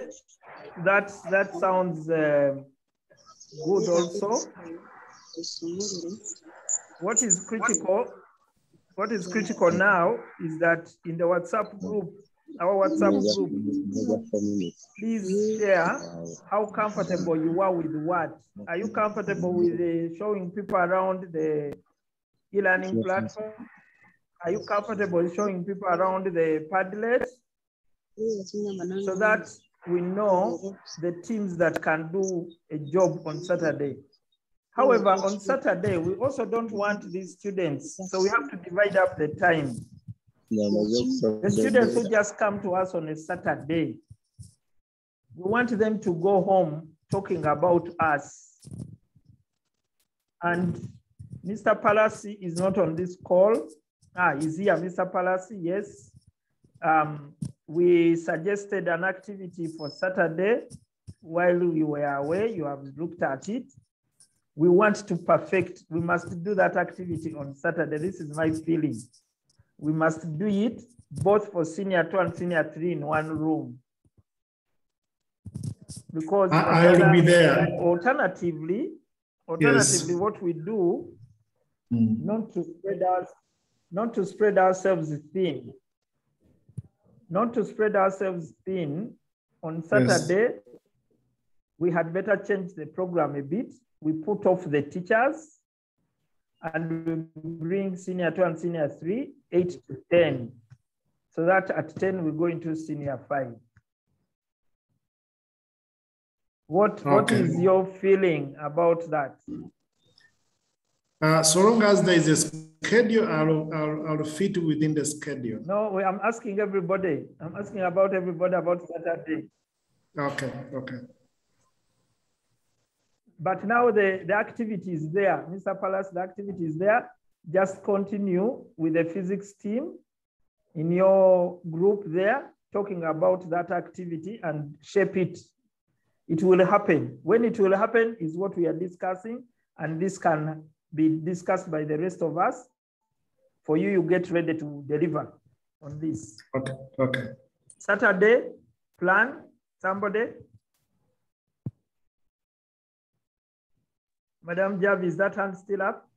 that sounds good also. What is critical now is that in the WhatsApp group, our WhatsApp group, please share how comfortable you are with what. Are you comfortable with showing people around the e-learning platform? Are you comfortable showing people around the Padlet? So that we know the teams that can do a job on Saturday. However, on Saturday, we also don't want these students, so we have to divide up the time. The students who just come to us on a Saturday, we want them to go home talking about us. And Mr. Palasi is not on this call. He's here, Mr. Palasi, yes. We suggested an activity for Saturday while we were away. You have looked at it. We want to perfect, we must do that activity on Saturday. This is my feeling. We must do it both for senior 2 and senior 3 in one room. Because I will be there. Alternatively, Yes. what we do, not to spread ourselves thin. Not to spread ourselves thin, on Saturday, yes, we had better change the program a bit. We put off the teachers and we bring senior 2 and senior 3, 8 to 10. So that at 10, we go into senior 5. What is your feeling about that? So long as there is a schedule, I'll fit within the schedule. No, I'm asking everybody. I'm asking about everybody about Saturday. Okay. But now the activity is there. Mr. Pallas, the activity is there. Just continue with the physics team in your group there, talking about that activity and shape it. It will happen. When it will happen is what we are discussing, and this can be discussed by the rest of us. For you, you get ready to deliver on this. Okay. Saturday, plan, somebody? Madam Javi, is that hand still up?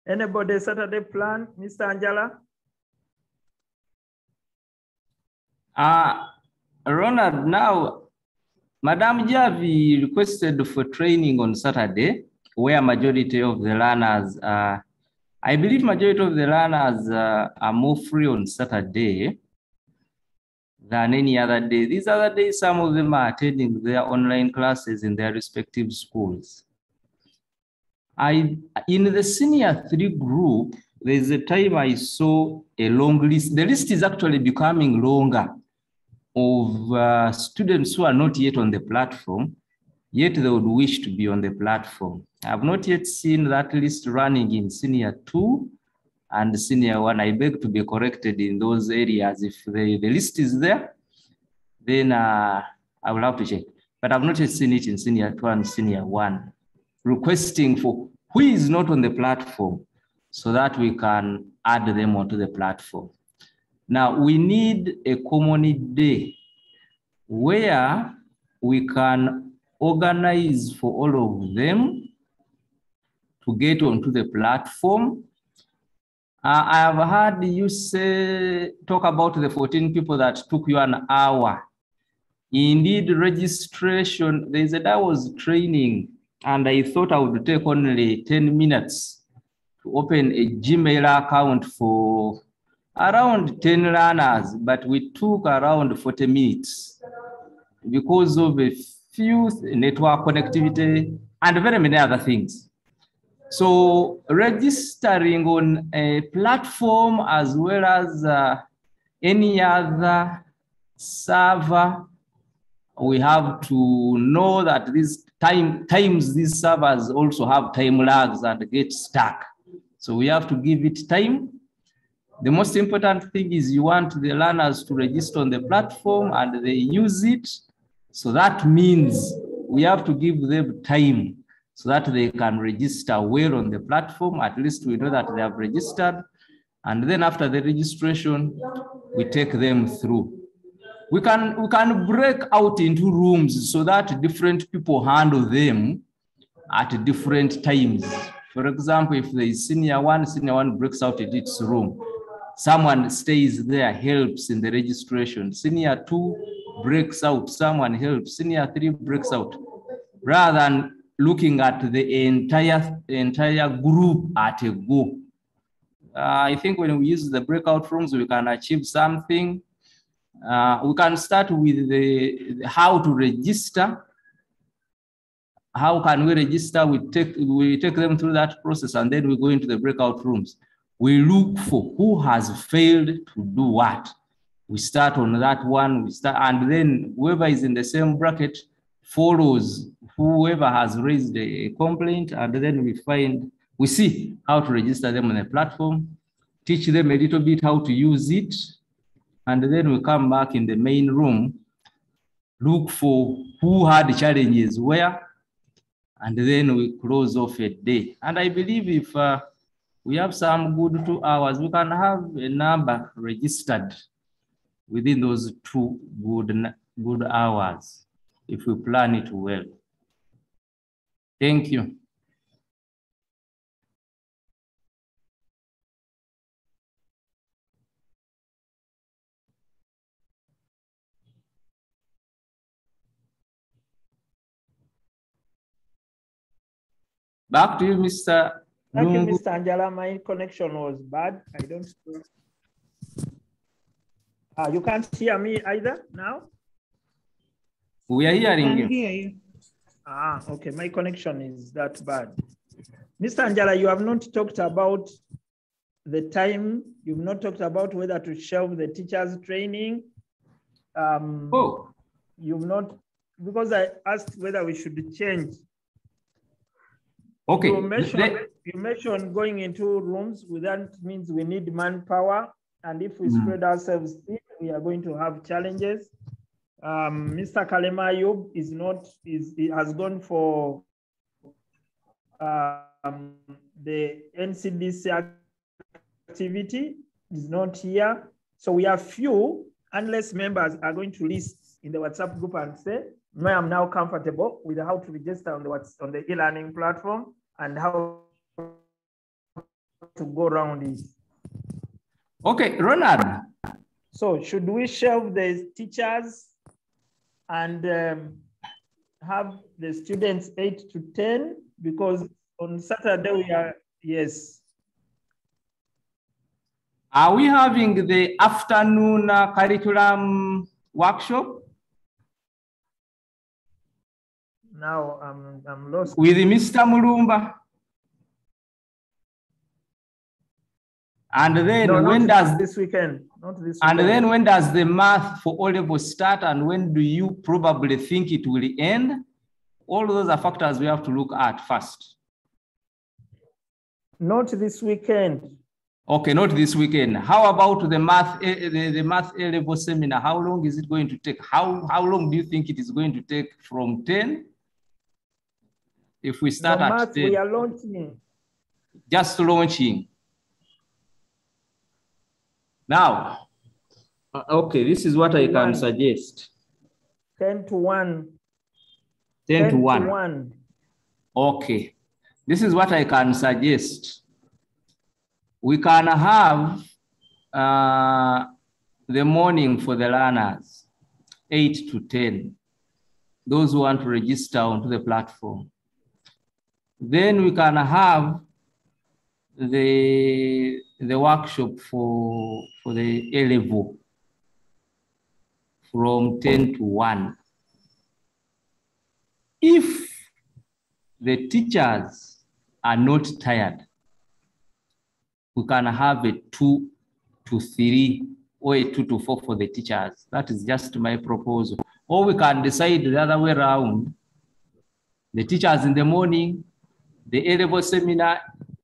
Anybody Saturday plan, Mr. Angela? Ronald, now, Madam Javi requested for training on Saturday, where majority of the learners I believe majority of the learners are more free on Saturday than any other day. These other days, some of them are attending their online classes in their respective schools. In the senior 3 group, there's a time I saw a long list. The list is actually becoming longer of students who are not yet on the platform, yet they would wish to be on the platform. I have not yet seen that list running in senior 2 and senior 1. I beg to be corrected in those areas. If the list is there, then I will have to check. But I've not yet seen it in senior 2 and senior 1, requesting for who is not on the platform so that we can add them onto the platform. Now, we need a common day where we can organize for all of them to get onto the platform. I have heard you talk about the 14 people that took you an hour. Indeed, registration, there's a day I was training and I thought I would take only 10 minutes to open a Gmail account for around 10 learners, but we took around 40 minutes because of a few network connectivity and very many other things. So registering on a platform as well as any other server, we have to know that these times these servers also have time lags and get stuck. So we have to give it time The most important thing is you want the learners to register on the platform and they use it. So that means we have to give them time so that they can register well on the platform. At least we know that they have registered. And then after the registration, we take them through. We can break out into rooms so that different people handle them at different times. For example, if there is senior one breaks out in its room. Someone stays there, helps in the registration. Senior 2 breaks out, someone helps. Senior 3 breaks out. Rather than looking at the entire group at a go. I think when we use the breakout rooms, we can achieve something. We can start with the how to register. How can we register? We take them through that process, and then we go into the breakout rooms. We look for who has failed to do what. We start on that one, and then whoever is in the same bracket follows whoever has raised a complaint, and then we see how to register them on the platform, teach them a little bit how to use it, and then we come back in the main room, look for who had challenges where, and then we close off a day. And I believe if we have some good 2 hours, we can have a number registered within those 2 good hours if we plan it well. Thank you. Back to you, Mr. Thank you, Lungu. Mr. Angela. My connection was bad. I don't know. You can't hear me either now? We are hearing you. I can hear you. Okay. My connection is that bad. Mr. Angela, you have not talked about the time. You've not talked about whether to shelve the teachers' training. You've not, because I asked whether we should change. Okay. You mentioned going into rooms. That means we need manpower. And if we spread ourselves thin, we are going to have challenges. Mr. Kalema Ayub has gone for the NCDC activity, is not here. So we have few, unless members are going to list in the WhatsApp group and say, I am now comfortable with how to register on the e-learning platform and how to go around it. Okay, Ronald. So should we shelve the teachers and have the students 8 to 10? Because on Saturday we are, yes. Are we having the afternoon curriculum workshop? Now I'm lost. With Mr. Mulumba? And then no, when does this weekend? Not this weekend. And then when does the math for O level start, and when do you probably think it will end? All those are factors we have to look at first. Not this weekend. Okay, not this weekend. How about the math A level seminar? How long is it going to take? How long do you think it is going to take from 10? If we start at math, 10. We are launching. Just launching. Now, okay, this is what I can suggest. 10 to 1. 10 to 1. Okay, this is what I can suggest. We can have the morning for the learners, 8 to 10, those who want to register onto the platform. Then we can have the workshop for the A level from 10 to 1. If the teachers are not tired, we can have a 2 to 3 or a 2 to 4 for the teachers. That is just my proposal. Or we can decide the other way around. The teachers in the morning, the A level seminar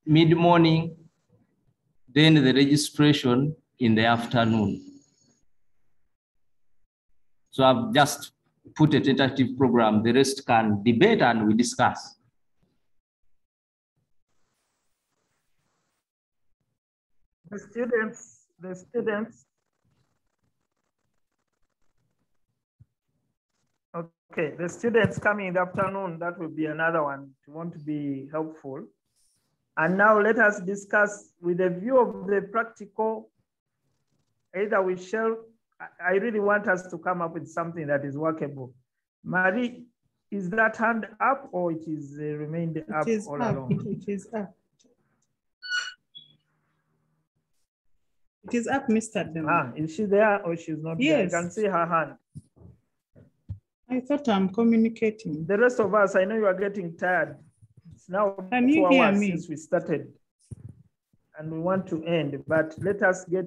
mid-morning, then the registration in the afternoon. So I've just put a tentative program. The rest can debate and we discuss. The students. Okay, the students coming in the afternoon, that will be another one to want to be helpful. And now let us discuss with a view of the practical, either we shall, I really want us to come up with something that is workable. Marie, is that hand up or it is remained up all along? It is up. It is up, Mr. Dem. Ah, is she there or she's not Yes. there? I can see her hand. I thought I'm communicating. The rest of us, I know you are getting tired. It's now 2 hours since we started and we want to end, but let us get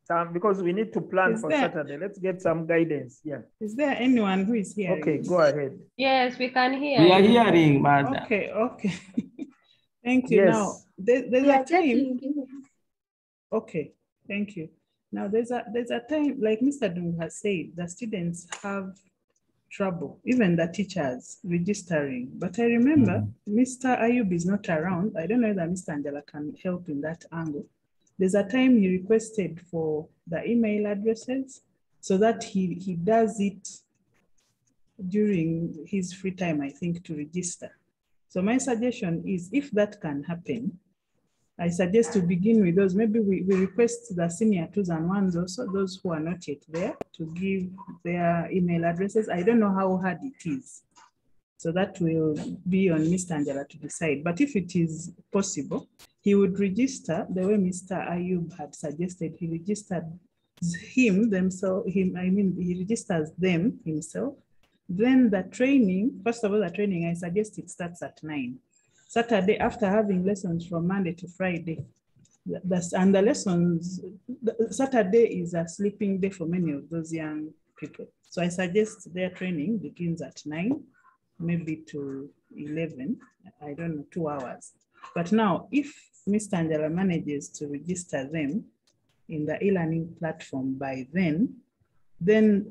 some, because we need to plan for Saturday. Let's get some guidance. Yeah. Is there anyone who is here? Okay, go ahead. Yes, we can hear. We are hearing, madam. Okay. Thank you. Yes. Now, there's a time. Okay, thank you. Now, there's a time, like Mr. Dung has said, the students have trouble, even the teachers registering. But I remember Mr. Ayub is not around. I don't know that Mr. Angela can help in that angle. There's a time he requested for the email addresses so that he does it during his free time, I think, to register. So my suggestion is, if that can happen, I suggest to begin with those. Maybe we request the senior twos and ones also, those who are not yet there, to give their email addresses. I don't know how hard it is. So that will be on Mr. Angela to decide. But if it is possible, he would register the way Mr. Ayub had suggested. He registered he registers them himself. Then the training, first of all, the training, I suggest it starts at 9. Saturday, after having lessons from Monday to Friday, and the lessons, Saturday is a sleeping day for many of those young people. So I suggest their training begins at 9, maybe to 11, I don't know, 2 hours. But now, if Mr. Angela manages to register them in the e-learning platform by then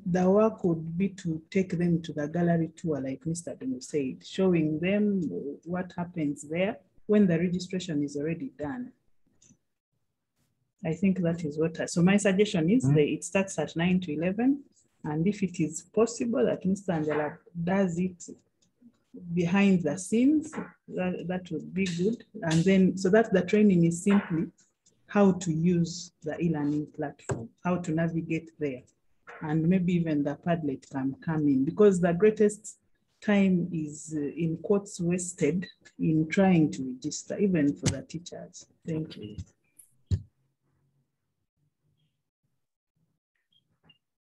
the work would be to take them to the gallery tour, like Mr. Demo said, showing them what happens there when the registration is already done. I think that is what, so my suggestion is that it starts at 9 to 11. And if it is possible that Mr. Angela does it behind the scenes, that would be good. And then, so that the training is simply how to use the e-learning platform, how to navigate there. And maybe even the Padlet can come in, because the greatest time is in quotes wasted in trying to register, even for the teachers. Thank you.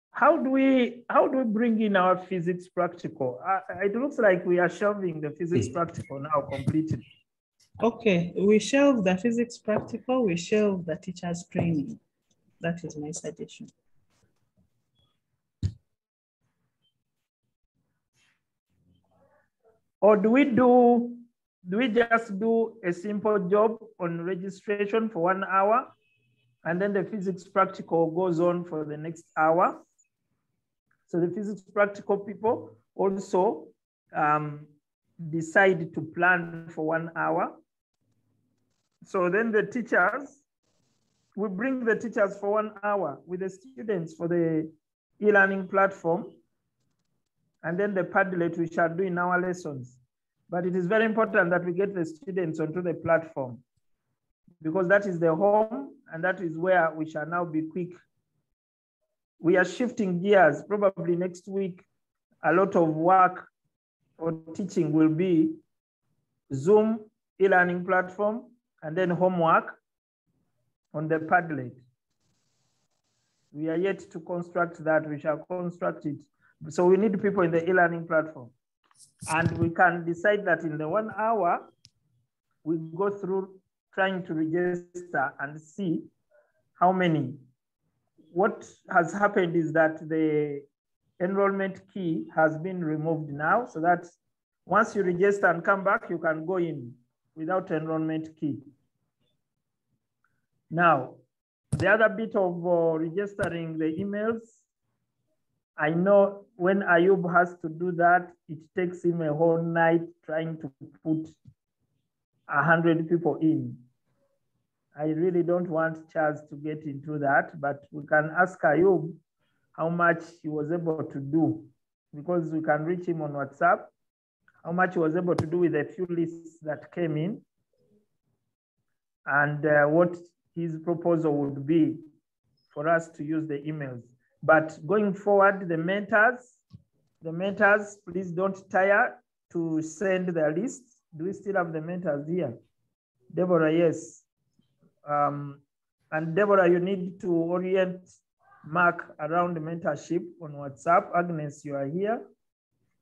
How do we bring in our physics practical? It looks like we are shelving the physics practical now completely. Okay, we shelve the physics practical, we shelve the teachers training. That is my suggestion. Or do we just do a simple job on registration for 1 hour, and then the physics practical goes on for the next hour? So the physics practical people also decide to plan for 1 hour. So then the teachers, we bring the teachers for 1 hour with the students for the e-learning platform, and then the Padlet we shall do in our lessons. But it is very important that we get the students onto the platform, because that is the home and that is where we shall now be quick. We are shifting gears. Probably next week, a lot of work or teaching will be Zoom e-learning platform and then homework on the Padlet. We are yet to construct that. We shall construct it. So we need people in the e-learning platform. And we can decide that in the 1 hour, we go through trying to register and see how many. What has happened is that the enrollment key has been removed now, so that once you register and come back, you can go in without enrollment key. Now, the other bit of registering the emails, I know when Ayub has to do that, it takes him a whole night trying to put 100 people in. I really don't want Charles to get into that, but we can ask Ayub how much he was able to do, because we can reach him on WhatsApp, how much he was able to do with a few lists that came in, and what his proposal would be for us to use the emails. But going forward, the mentors, please don't tire to send their lists. Do we still have the mentors here? Deborah, yes. And Deborah, you need to orient Mark around the mentorship on WhatsApp. Agnes, you are here.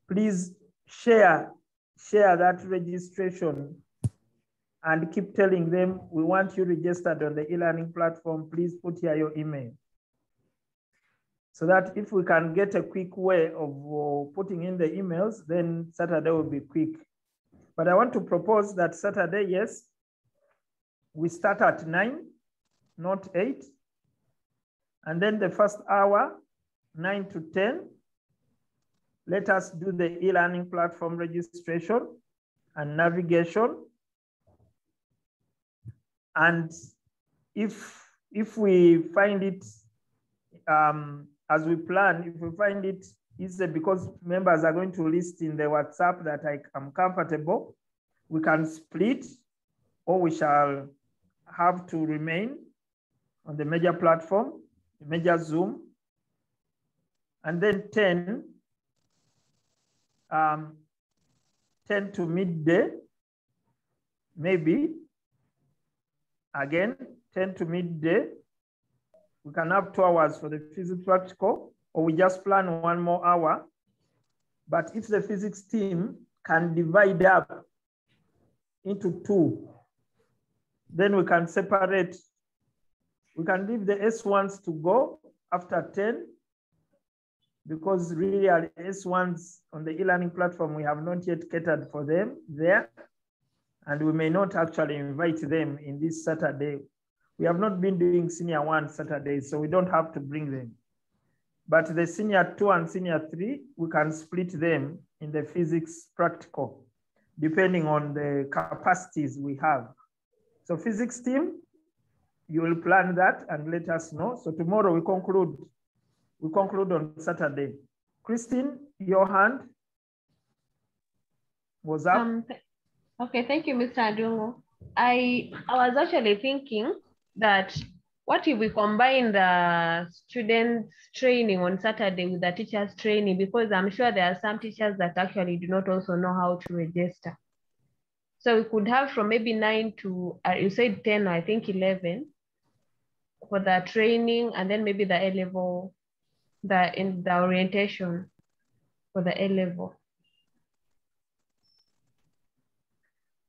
Please share that registration and keep telling them, we want you registered on the e-learning platform. Please put here your email. So that if we can get a quick way of putting in the emails, then Saturday will be quick. But I want to propose that Saturday, yes, we start at 9, not 8. And then the first hour, 9 to 10, let us do the e-learning platform registration and navigation. And if we find it as we plan, if we find it easy because members are going to list in the WhatsApp that I am comfortable, we can split, or we shall have to remain on the major platform, the major Zoom, and then 10 to midday, maybe, again, 10 to midday. We can have 2 hours for the physics practical, or we just plan 1 more hour. But if the physics team can divide up into 2, then we can separate. We can leave the S1s to go after 10, because really our S1s on the e-learning platform, we have not yet catered for them there. And we may not actually invite them in this Saturday. We have not been doing senior 1 Saturdays, so we don't have to bring them. But the senior 2 and senior 3, we can split them in the physics practical, depending on the capacities we have. So physics team, you will plan that and let us know. So tomorrow we conclude on Saturday. Christine, your hand was up. Okay, thank you, Mr. Adungo. I was actually thinking that what if we combine the students' training on Saturday with the teachers' training, because I'm sure there are some teachers that actually do not also know how to register. So we could have from maybe 9 to, you said 10, I think 11 for the training, and then maybe the A-level, the orientation for the A-level.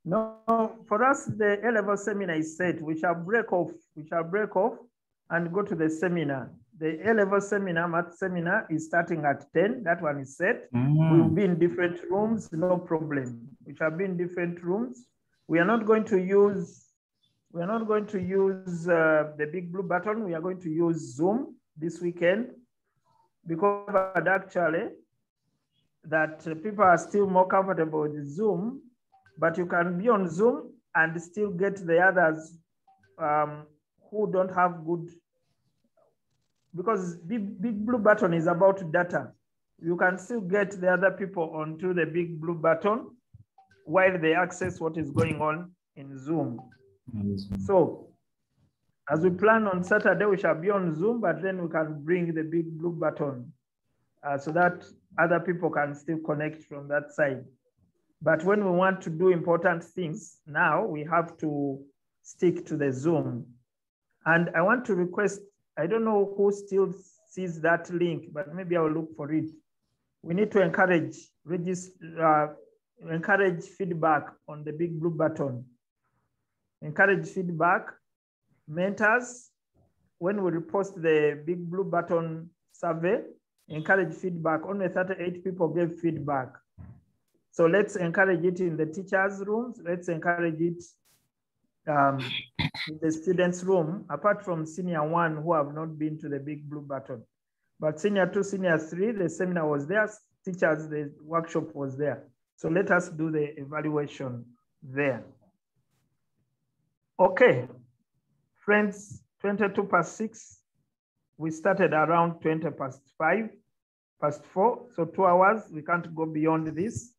No, for us, the A-level seminar is set. We shall break off and go to the seminar. The A-level seminar, math seminar, is starting at 10. That one is set. We will be in different rooms, no problem. We shall be in different rooms. We are not going to use the big blue button. We are going to use Zoom this weekend, because actually that people are still more comfortable with Zoom. But you can be on Zoom and still get the others who don't have good, because big blue button is about data. You can still get the other people onto the big blue button while they access what is going on in Zoom. So as we plan on Saturday, we shall be on Zoom, but then we can bring the big blue button so that other people can still connect from that side. But when we want to do important things, now we have to stick to the Zoom. And I want to request, I don't know who still sees that link, but maybe I'll look for it. We need to encourage feedback on the big blue button. Encourage feedback. Mentors, when we repost the big blue button survey, encourage feedback. Only 38 people gave feedback. So let's encourage it in the teachers' rooms. Let's encourage it in the students' room, apart from senior 1 who have not been to the big blue button. But senior 2, senior 3, the seminar was there, teachers, the workshop was there. So let us do the evaluation there. Okay, friends, 22:06. We started around 5:20, past 4. So 2 hours, we can't go beyond this.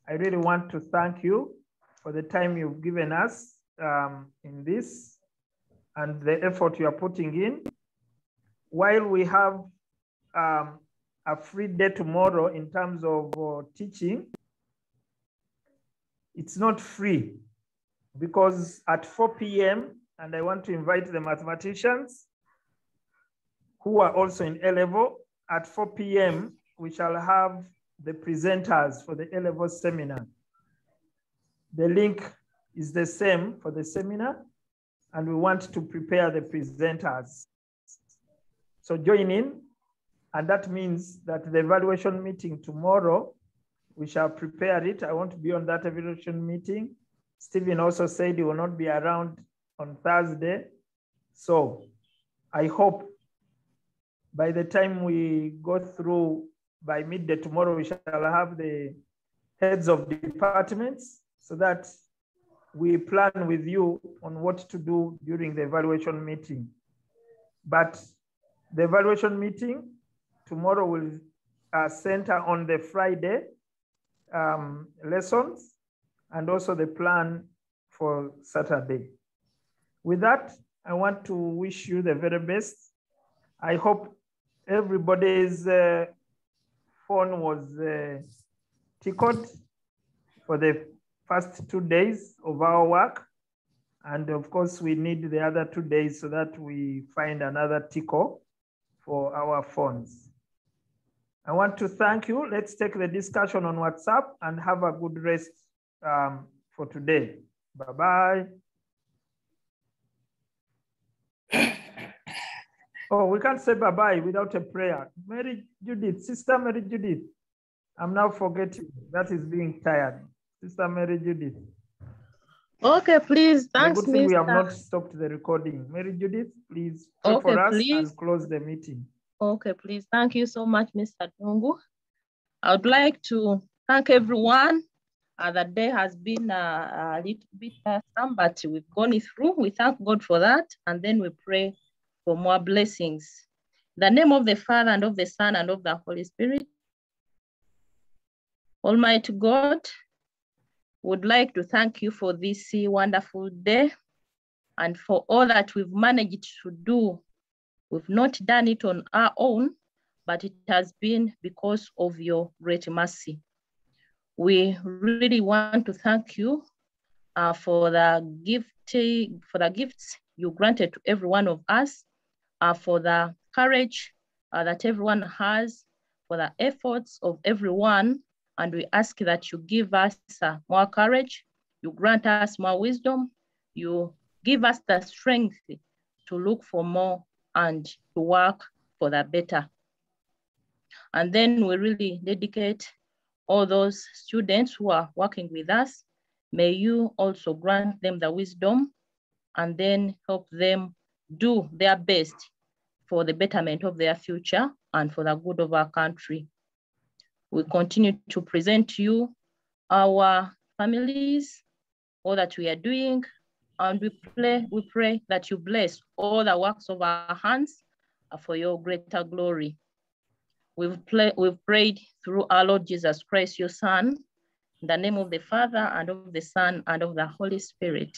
I really want to thank you for the time you've given us in this and the effort you are putting in. While we have a free day tomorrow in terms of teaching, it's not free because at 4 p.m., and I want to invite the mathematicians who are also in A-level, at 4 p.m., we shall have the presenters for the A-level seminar. The link is the same for the seminar, and we want to prepare the presenters. So join in, and that means that the evaluation meeting tomorrow, we shall prepare it. I want to be on that evaluation meeting. Stephen also said he will not be around on Thursday. So I hope by the time we go through by midday tomorrow, we shall have the heads of departments so that we plan with you on what to do during the evaluation meeting. But the evaluation meeting tomorrow will center on the Friday lessons and also the plan for Saturday. With that, I want to wish you the very best. I hope everybody's phone was tickled for the first 2 days of our work. And of course, we need the other 2 days so that we find another tickle for our phones. I want to thank you. Let's take the discussion on WhatsApp and have a good rest for today. Bye-bye. Oh, we can't say bye-bye without a prayer. Mary Judith, Sister Mary Judith. I'm now forgetting. That is being tired. Sister Mary Judith. Okay, please. Thanks, the good thing Mr. we have not stopped the recording. Mary Judith, please pray for us and close the meeting. Okay, please. Thank you so much, Mr. Tungu. I would like to thank everyone. The day has been a little bit some, but we've gone through. We thank God for that, and then we pray for more blessings. In the name of the Father, and of the Son, and of the Holy Spirit. Almighty God, would like to thank you for this wonderful day and for all that we've managed to do. We've not done it on our own, but it has been because of your great mercy. We really want to thank you for the gifts you granted to every one of us, for the courage that everyone has, for the efforts of everyone. And we ask that you give us more courage, you grant us more wisdom, you give us the strength to look for more and to work for the better. And then we really dedicate all those students who are working with us. May you also grant them the wisdom and then help them do their best for the betterment of their future and for the good of our country. We continue to present to you our families, all that we are doing, and we pray that you bless all the works of our hands for your greater glory. We've prayed through our Lord Jesus Christ, your Son, in the name of the Father, and of the Son, and of the Holy Spirit.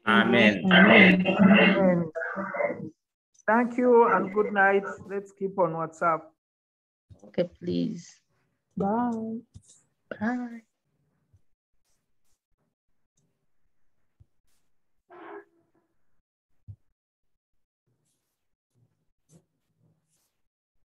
Amen. Amen. Amen. Thank you and good night. Let's keep on WhatsApp. Okay, please. Bye. Bye.